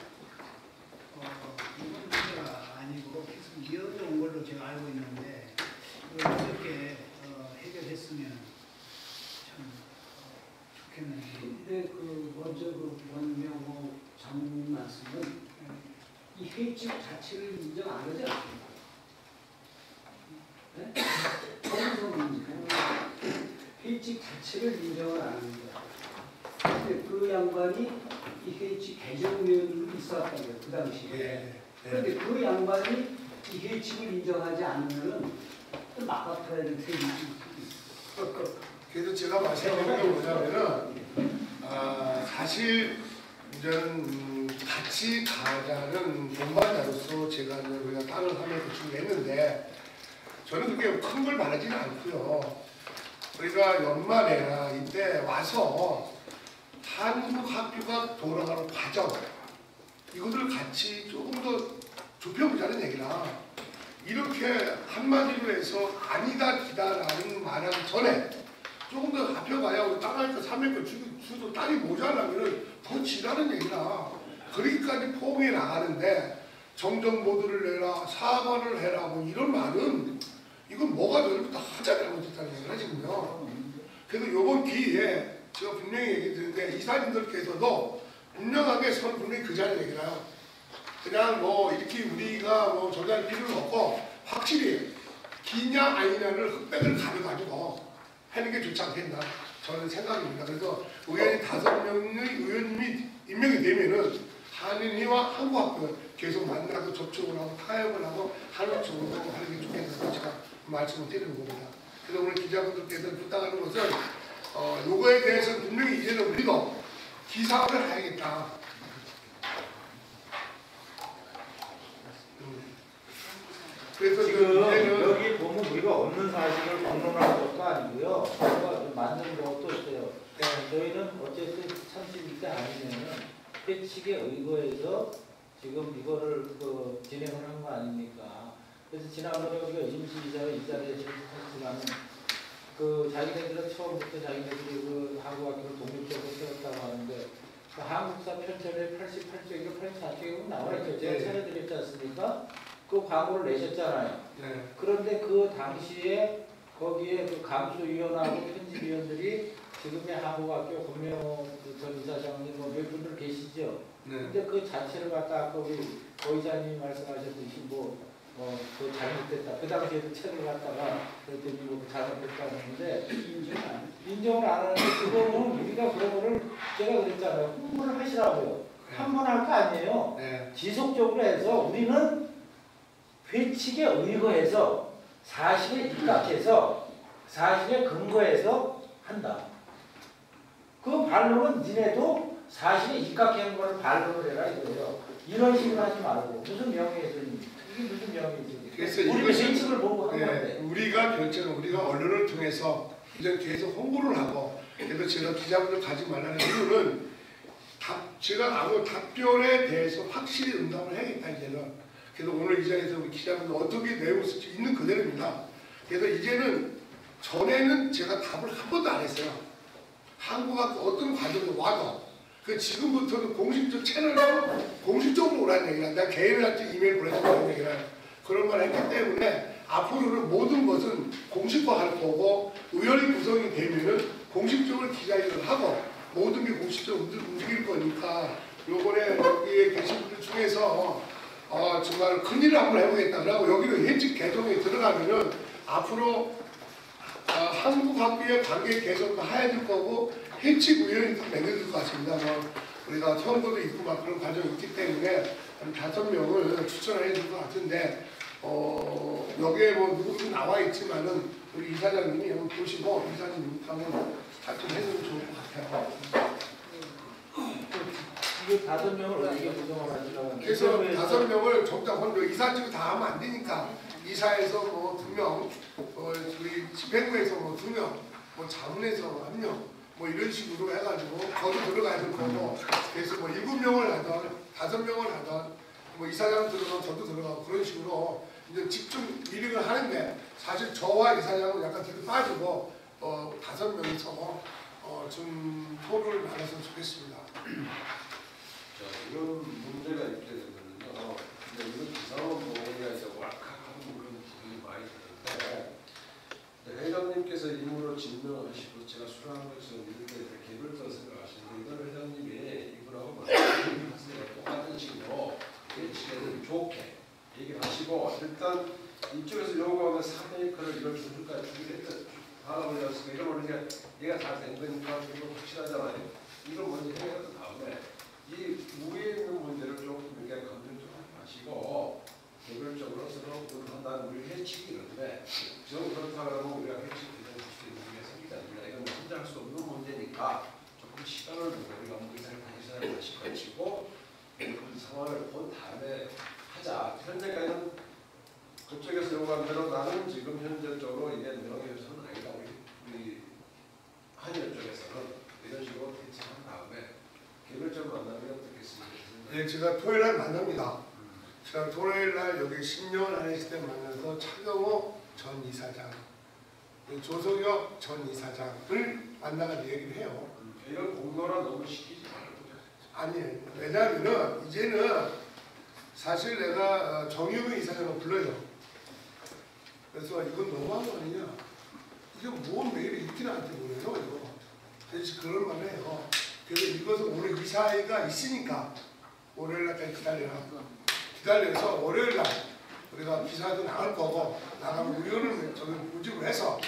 이건 문제가 아니고 계속 이어져 온 걸로 제가 알고 있는데 이걸 어떻게 해결했으면 참 좋겠네요. 근데 그 먼저 그 원명호 장님 말씀은 이 회칙 자체를 인정 안 하지 않습니다. 네? 회칙 자체를 인정을 안 합니다. 근데 그 양반이 이 회칙 개정위원으로 있었다고요. 그 당시에. 그런데 그 양반이 이 회칙을 인정하지 않으면은 또 막아타야 될 셈이 있습니다. 그래서 제가 말씀드리는 게 뭐냐면은 사실 이제는 같이 가자는 동반자로서 제가 우리가 땅을 하면서 준비했는데 저는 그게 큰 걸 바라지는 않고요. 우리가 연말에나 이때 와서 한국 학교가 돌아가는 과정 이것을 같이 조금 더 좁혀보자는 얘기라 이렇게 한마디로 해서 아니다 기다라는 말하기 전에 조금 더 합혀가야 우리 땅하니까 300건 주도 땅이 모자라면 더 지라는 얘기라 그러기까지 포옹해 나가는데 정정보도를 내라 사과를 해라 뭐 이런 말은 이건 뭐가 되는 다 하자를 못했다는 얘기를 지금요. 그래서 이번 기회에 제가 분명히 얘기 드리는데 이사님들께서도 분명하게 선 분명히 그 자리에 얘기해요. 그냥 뭐 이렇게 우리가 뭐 저장 필요는 없고 확실히 기냐 아니냐를 흑백을 가려가지고 하는 게 좋지 않겠나 저는 생각입니다. 그래서 의원이 5명의 의원님이 임명이 되면은 한인이와 한국학교 계속 만나고 접촉을 하고 타협을 하고 하는 쪽으로 하는 게 좋겠다고 제가 말씀을 드리는 겁니다. 그래서 오늘 기자분들께서 부탁하는 것은 요거에 대해서는 분명히 이제는 우리도 기사를 해야겠다. 그래서 지금 여기 보면 우리가 없는 사실을 공론하는 것도 아니고요. 우리가 만든 것도 있어요. 저희는 어쨌든 30대 아니면은 회칙에 의거해서 지금 이거를 진행을 한 거 아닙니까? 그래서 지난번에 우리가 임시이사가 이 자리에서 했지만 자기네들은 처음부터 자기네들이 한국학교를 독립적으로 세웠다고 하는데 한국사 편찬에 88쪽이고 84쪽이고 나와 있죠. 제가 찾아드렸지 않습니까? 그 광고를 내셨잖아요. 그런데 그 당시에 거기에 그 감수위원하고 편집위원들이 지금의 한국학교 권명 전 이사장님 몇 분들 계시죠? 근데 그 자체를 갖다 우리 고 이사님이 말씀하셨듯이 그 잘못됐다. 그 당시에도 책을 갖다가 그랬더니 잘못됐다고 하는데 인정을 안 하는데 그거는 우리가 그런 거를 제가 그랬잖아요. 홍보를 하시라고요. 한 번 할 거 아니에요. 지속적으로 해서 우리는 회칙에 의거해서 사실에 입각해서 사실에 근거해서 한다. 그 반론은 니네도 사실에 입각하는 거를 반론을 해라 이거예요. 이런 식으로 하지 말고 무슨 명예훼손입니까? 이게 무슨 명예훼손입니까? 그래서 우리가 이것은 회칙을 보고 한 건데. 우리가 결정은 우리가 언론을 통해서 이제 계속 홍보를 하고 그래서 제가 기자분들 가지 말라는 이유는 제가 아무 답변에 대해서 확실히 응답을 해야겠다 이제는. 그래서 오늘 이 자리에서 우리 기자분들 어떻게 내용을 쓸지 있는 그대로입니다. 그래서 이제는 전에는 제가 답을 한 번도 안 했어요. 한국학교 어떤 과정이 와도 그 지금부터는 공식적 채널로 공식적으로 오라는 얘기라 내가 개인한테 이메일 보내준다는 얘기라 그런 걸 했기 때문에 앞으로는 모든 것은 공식화할 거고 의원이 구성이 되면은 공식적으로 기자회견을 하고 모든 게 공식적으로 움직일 거니까 요번에 여기에 계신 분들 중에서 정말 큰일을 한번 해보겠다고 여기는 현직 개정에 들어가면은 앞으로 한국학교의 관계 개선도 해야 될 거고 현직 의원이 맺어질 것 같습니다. 우리가 선거도 있고 막 그런 과정이 있기 때문에 한 5명을 추천을 해야 될 것 같은데 여기에 누구도 나와 있지만은 우리 이사장님이 한번 보시고 이사님 한번 작성해주면 좋을 것 같아요. 이거 5명을 어떻게 구성을 하시라고? 그래서 5명을 정답한 이사직을 다 하면 안 되니까 이사에서 2명, 우리 집행부에서 2명, 자문에서 1명, 이런 식으로 해가지고 저도 들어가야 될 거고 그래서 7명을 하던 5명을 하던 이사장 들어가면 저도 들어가고 그런 식으로 이제 집중 미링을 하는데 사실 저와 이사장은 약간 뒤로 빠지고 5명이서 좀 토론을 나눴으면 좋겠습니다. 자, 이런 문제가 있게 되면요. 이건 기사원 보호에서 왈칵하는 그런 기분이 많이 드는데 회장님께서 임무를 증명하시고 제가 수락한 것처럼 이렇게 개별적으로 생각하시는데 이건 회장님이 이분하고 말씀하세요. 똑같은 식으로 대치에는 좋게 얘기를 하시고 일단 이쪽에서 요구하면 3메이커를 이걸 주줄까지 주기로 했던 하라고 했으니까 이런 거는 얘가 잘 된 거니까 그건 확실하잖아요. 이걸 먼저 해결한 다음에 이 위에 있는 문제를 조금 이렇게 감정적으로 마시고 개별적으로 서로 한다는 우리 회칙이 있는데 저 그렇다 그러면 우리가 회칙 기준을 줄 수 있는 게 생기지 않습니다. 이건 혼자 할 수 없는 문제니까 조금 시간을 두고 우리가 문제를 다시 거치고 그 상황을 본 다음에 하자. 현재까지는 그쪽에서 요구한 대로 나는 지금 현재적으로 이게 명예훼손은 아니다. 우리 한일 쪽에서는 이런 식으로 대처한 다음에 개별적으로 만나면 어떻겠습니까? 네, 제가 토요일날 만납니다. 제가 토요일날 여기 10년 안에 있을 때 만나서 차경호 전 이사장, 조성혁 전 이사장을 만나가 얘기를 해요. 이런 공론화 너무 시키지 말고. 아니에요. 왜냐하면 이제는 사실 내가 정유근 이사장을 불러요. 그래서 이건 너무한 거 아니냐. 이게 뭐 매일 이렇게 나한테 보내요 이거. 그래서 그런 말 해요. 그래서 이것은 오늘 이사회가 있으니까 월요일날까지 기다려서 월요일날 우리가 기사도 나갈 거고 나가면 의원을 저기 모집을 해서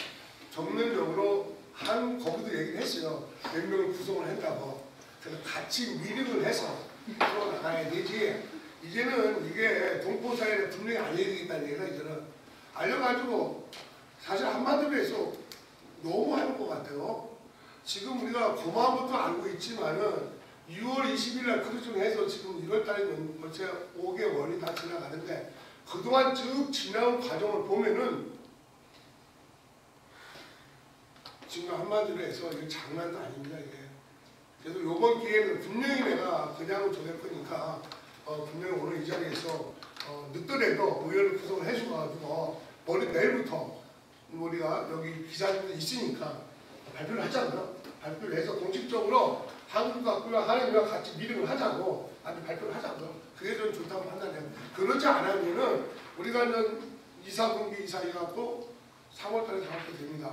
정면적으로 거기도 얘기를 했어요. 몇 명을 구성을 한다고. 그래서 같이 미팅을 해서 풀어 나가야 되지. 이제는 이게 동포사회를 분명히 알려야 되겠다는 얘기가 이제는 알려가지고 사실 한마디로 해서 너무 하는 것 같아요. 지금 우리가 고마움부터 알고 있지만은 6월 20일 날 크루징해서 지금 1월 달이면 벌써 5개월이 다 지나가는데 그동안 쭉 지나온 과정을 보면은 지금 한마디로 해서 이게 장난도 아닙니다. 이게 그래서 이번 기회는 분명히 내가 그냥 정할 거니까 분명히 오늘 이 자리에서 늦더라도 의원을 구성을 해주셔가지고 내일부터 우리가 여기 기자님들 있으니까 발표를 하자고요. 발표를 해서 공식적으로 한국학교와 한인과 같이 미팅을 하자고 아니 발표를 하자고요. 그게 좀 좋다고 판단해요. 그렇지 않으면은 우리가 이사분기 이사해갖고 3월달에 장학도 됩니다.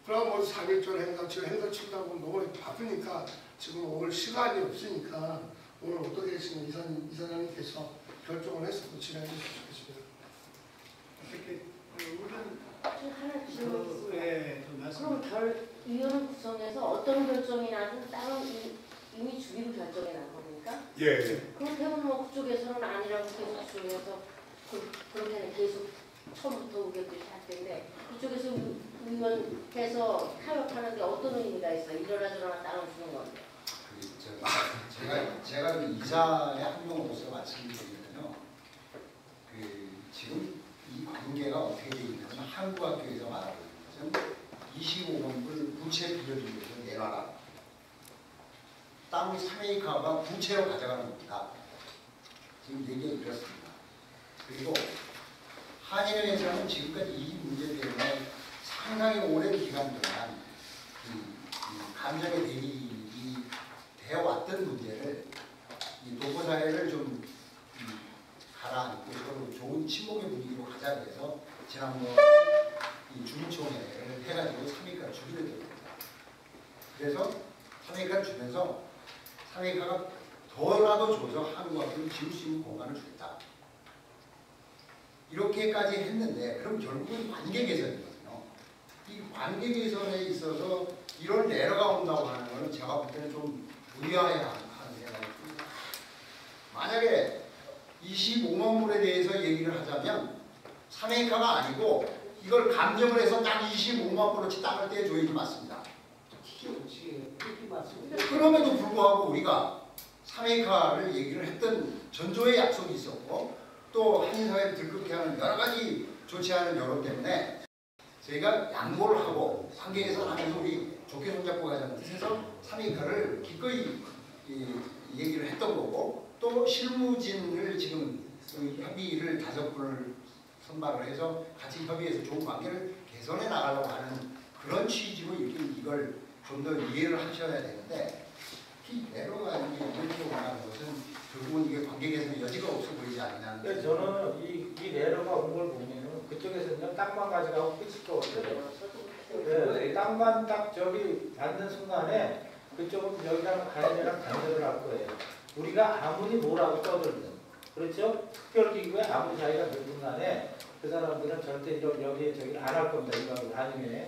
그럼 뭐 3일절 행사 치르다 보면 너무 바쁘니까 지금 오늘 시간이 없으니까 오늘 어떻게 하시면 이사장님께서 결정을 해서 진행해 주시면 좋겠습니다. 어떻게 하나 질문 말씀. 그럼 위원회 구성해서 어떤 결정이 나든 땅은 이미 주기로 결정이 난 겁니까? 예. 그렇다면 뭐 그쪽에서는 아니라고 계속 주장해서 그렇게는 계속 처음부터 의견들이 할 텐데 이쪽에서 의원해서 타협하는데 어떤 의미가 있어요? 이러나 저러나 땅을 주는 건데. 제가 이사의 한 명으로서 말씀드리면요. 지금 이 관계가 어떻게 되어 있냐면 한국학교에서 말하고 있는 것은 25번을 부채 빌려주면서 내놔라. 땅 3에이커가 부채로 가져가는 겁니다. 지금 얘기가 이렇습니다. 그리고 한인회에서는 지금까지 이 문제 때문에 상당히 오랜 기간 동안 감정의 대립이 되어왔던 문제를 이 도보사회를 좀 가라앉고 서로 좋은 친목의 분위기로 가자고 해서 지난번 이 주민총회를 해가지고 3에이커를 주기로 됐습니다. 그래서 3에이커를 주면서 3에이커가 더라도 줘서 한국학교를 지을 수 있는 공간을 주겠다. 이렇게까지 했는데 그럼 결국은 관계 개선이거든요. 이 관계 개선에 있어서 이런 에러가 온다고 하는 것은 제가 볼 때는 좀 우려해야 하는 생각이 듭니다. 만약에 25만 불에 대해서 얘기를 하자면 3에이커가 아니고 이걸 감정을 해서 딱 25만 불어치 땅을 떼줘야지 맞습니다. 그럼에도 불구하고 우리가 3에이커를 얘기를 했던 전조의 약속이 있었고 또 한인사회를 들끓게 하는 여러 가지 좋지 않은 여론 때문에 저희가 양보를 하고 관계 개선하면서 우리 좋게 손잡고 가자는 뜻에서 3에이커를 기꺼이 얘기를 했던 거고 또 실무진을 지금 협의를 5분을 선발을 해서 같이 협의해서 좋은 관계를 개선해 나가려고 하는 그런 취지로 이걸 좀 더 이해를 하셔야 되는데 이 내로가 이렇게 원하는 것은 결국은 이게 관계 개선의 여지가 없어 보이지 않냐는. 그래서 저는 이 내로가 온 걸 보면은 그쪽에서는 땅만 가져가고 끝일 것 같아요. 네, 땅만 딱 저기 받는 순간에 그쪽은 여기랑 가는데랑 단절을 할 거예요. 우리가 아무리 뭐라고 떠들든 그렇죠? 특별기구에 아무리 자기가 들든 간에 그 사람들은 절대 여기에 저기를 안 할 겁니다. 이거 아니면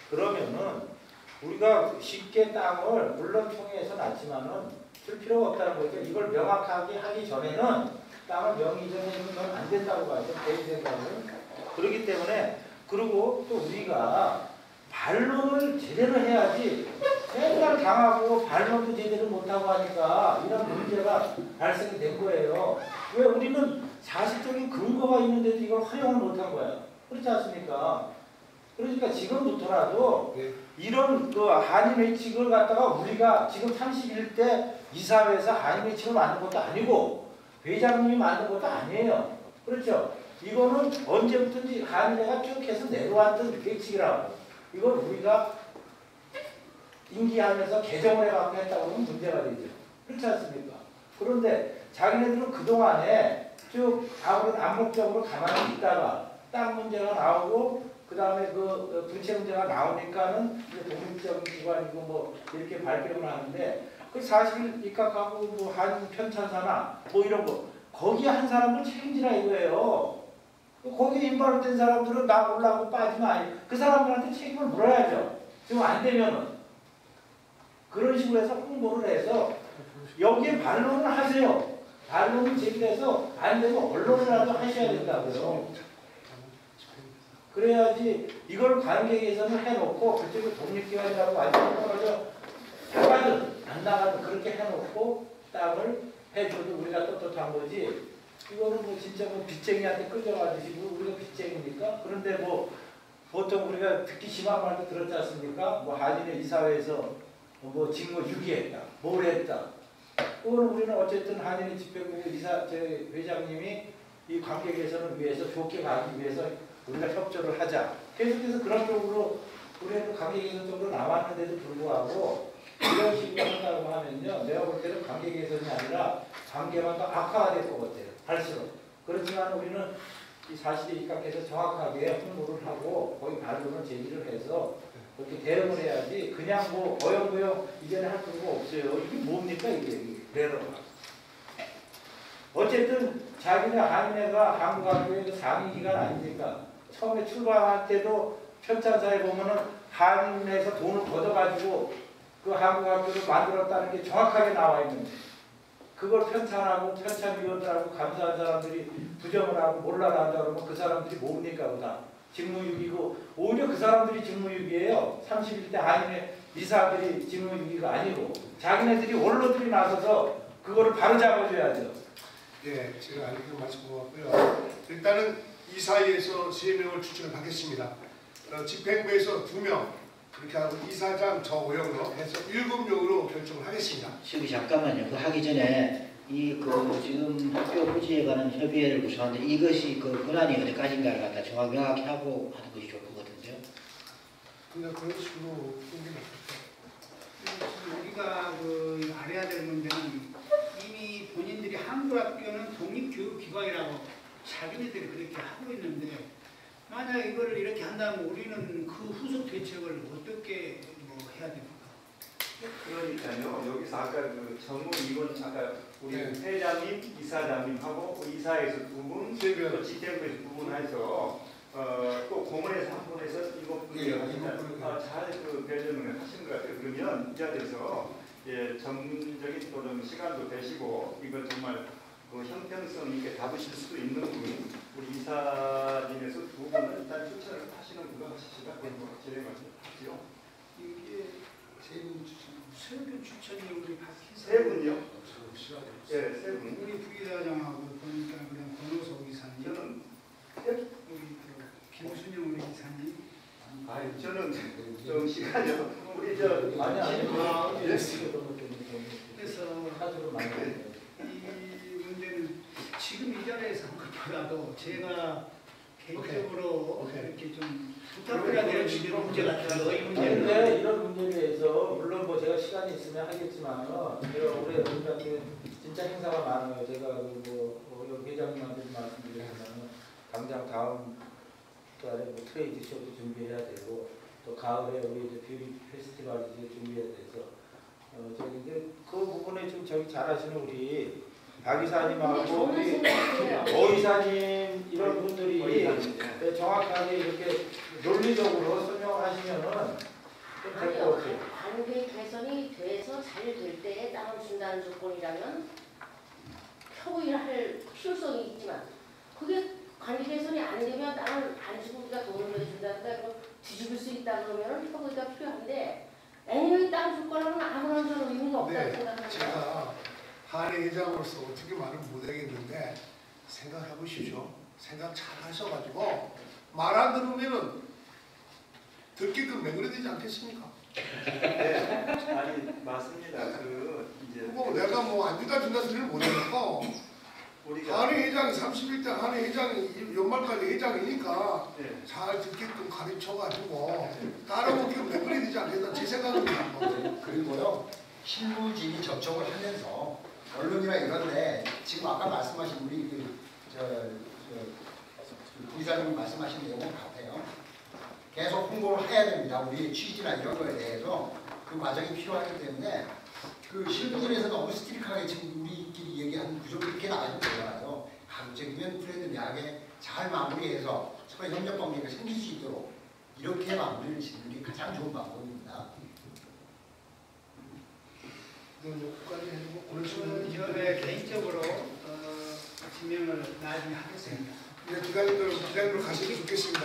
그러면은 우리가 쉽게 땅을 물론 총회에서 났지만은 줄 필요가 없다는 거죠. 이걸 명확하게 하기 전에는 땅을 명의전에 주면 안 된다고 봐요. 제 생각은. 그렇기 때문에 그리고 또 우리가 반론을 제대로 해야지 맨날 당하고 반론도 제대로 못하고 하니까 이런 문제가 발생이 된 거예요. 왜 우리는 사실적인 근거가 있는데도 이걸 활용을 못한 거예요. 그렇지 않습니까? 그러니까 지금부터라도 이런 그 한인회칙을 갖다가 우리가 지금 31대 이사회에서 한인회칙을 만든 것도 아니고 회장님이 만든 것도 아니에요. 그렇죠? 이거는 언제부터인지 한인회가 쭉 해서 내려왔던 회칙이라고. 이걸 우리가 임기하면서 개정을 해갖고 했다고 하면 문제가 되죠. 그렇지 않습니까? 그런데 자기네들은 그동안에 쭉 암묵적으로 가만히 있다가 땅 문제가 나오고 그 다음에 그 분채 문제가 나오니까는 독립적인 기관이고 뭐 이렇게 발표를 하는데 그 사실 입각하고 뭐 한 편찬사나 뭐 이런 거 거기에 한 사람을 책임지라 이거예요. 거기에 인발된 사람들은 나 올라가고 빠지면 아니 그 사람들한테 책임을 물어야죠. 지금 안 되면은 그런 식으로 해서 홍보를 해서 여기에 반론을 하세요. 반론을 제기해서 안 되면 언론이라도 하셔야 된다고요. 그래야지 이걸 관계 개선을 해놓고 그쪽에 독립기관이라고 말씀하셔서 나가든 안 나가든 그렇게 해놓고 땅을 해줘도 우리가 떳떳한 거지. 이거는 뭐 진짜 뭐 빚쟁이한테 끌려가듯이 우리가 빚쟁입니까? 그런데 뭐 보통 우리가 듣기 심한 말도 들었지 않습니까? 뭐 한인회 이사회에서 뭐 직무 유기했다, 뭘 했다. 그거는 우리는 어쨌든 한인의 집회국 이사 회장님이 이 관계 개선을 위해서 좋게 가기 위해서 우리가 협조를 하자. 계속해서 그런 쪽으로 우리는 관계 개선 쪽으로 나왔는데도 불구하고 이런 식으로 한다고 하면요, 내가 볼 때는 관계 개선이 아니라 관계만 더 악화가 될 것 같아요. 갈수록. 그렇지만 우리는 이 사실에 입각해서 정확하게 홍보를 하고 거기 반론을 제기를 해서 그렇게 대응을 해야지 그냥 뭐 어영부영 이전에 할 필요가 없어요. 이게 뭡니까 이게 레러가. 어쨌든 자기네 한인회가 한국학교의 상임기관 아닙니까? 처음에 출발할 때도 편찬사에 보면은 한인회에서 돈을 걷어가지고 그 한국학교를 만들었다는 게 정확하게 나와 있는데 그걸 편찬하고 편찬위원들하고 감사한 사람들이 부정을 하고 몰라라 그러면 그 사람들이 뭡니까 그다 직무유기고 오히려 그 사람들이 직무유기예요. 31대 한인회 이사들이 직무유기가 아니고 자기네들이 원로들이 나서서 그거를 바로 잡아줘야죠. 예, 제가 알기로 말씀 고맙고요. 일단은 이사회에서 3명을 추천을 하겠습니다. 집행부에서 2명, 그렇게 하고 이사장 저 오영로 해서 7명으로 결정을 하겠습니다. 지금 잠깐만요. 그 하기 전에 지금 학교 부지에 관한 협의회를 구성하는데 이것이 그 권한이 어디까지인가를 갖다 정확히 명확히 하고 하는 것이 좋을 것 같은데요. 그냥 그런 식으로 우리가 그 알아야 될 문제는 이미 본인들이 한국학교는 독립교육기관이라고 자기네들이 그렇게 하고 있는데 만약 이거를 이렇게 한다면 우리는 그 후속 대책을 어떻게 해야 됩니까? 그러니까요. 여기서 아까 그 전문 이건 아까 우리 회장님, 이사장님하고 그 이사에서 2분, 또 집행부에서 2분 해서 또 공원에서 한 분 해서 7분이 하시면 잘그 변경을 하시는 것 같아요. 그러면 이 자리에서 전문적인 또 좀 시간도 되시고 이걸 정말 그 형평성 있게 다루실 수도 있는 분, 우리 이사님에서 2분을 일단 추천을 하시는 걸로 하시시다. 진행하시죠. 이게 3분 추천이 우리 박희선 3분이요? 네, 3분. 우리 부기사장하고 보니까 그냥 권호석 이사님. 저는 우리 김순영 우리 이사님. 저는 좀 시간이요. 우리 그래서 이 문제는 지금 이 자리에서 한 것보다도 제가 개인적으로 이렇게 좀 부탁드려야 될 문제 같아요. 이 문제는 그런데 이런 문제에 대해서 물론 뭐 제가 시간이 있으면 하겠지만 제가 올해 우리한테 진짜 행사가 많아요. 제가 뭐 회장님한테 말씀드리면 당장 다음 달에 뭐 트레이드 쇼도 준비해야 되고 또 가을에 우리 이제 뷰티 페스티벌 이제 준비해야 돼서 저기 이제 그 부분에 좀 저기 잘하시는 우리 박 이사님하고 우리 오 이사님 이런 분들이 정확하게 이렇게 논리적으로 설명을 하시면은 좀 될 것 같아요. 관계 개선이 돼서 잘 될 때에 땅을 준다는 조건이라면 협의를 할 필요성이 있지만 그게 관계 개선이 안 되면 땅을 안 주고 우리가 돈을 내준다든가 그럼 뒤집을 수 있다 그러면 협의가 필요한데 애니메이 땅 줄 거라면 아무런 저는 의미가 없다고 생각합니다. 제가 한해 회장으로서 어떻게 말을 못하겠는데 생각해 보십시오. 생각 잘 하셔가지고 말 안 들으면은 듣게끔 매그려 되지 않겠습니까? 네, 아니 맞습니다. 그거 내가 뭐 안 준다 소리를 못하니까 한해 회장이 31대 한해 회장이 연말까지 회장이니까 잘 듣게끔 가르쳐가지고 따라오면 어떻게 매그려 되지 않겠다 제 생각입니다. 그리고요 실무진이 접촉을 하면서 언론이나 이런데 지금 아까 말씀하신 우리 부이사님이 말씀하신 내용은 같아요. 계속 홍보를 해야 됩니다. 우리 취지나 이런 거에 대해서 그 과정이 필요하기 때문에 그 실무진에서 너무 스트릭하게 지금 우리끼리 얘기하는 구조 그렇게 나가면 되잖아요. 가급적이면 프레드미하게 잘 마무리해서 서로 협력 관계가 생길 수 있도록 이렇게 마무리를 짓는 게 가장 좋은 방법입니다. 저는 개인적으로 지명을 나중에 하겠습니다. 기자님들 가시면 좋겠습니다.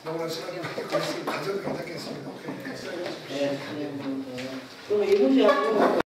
너무나 시간이 많이 걸렸으니 가져도 괜찮겠습니다. 네, 그럼 이 문제하고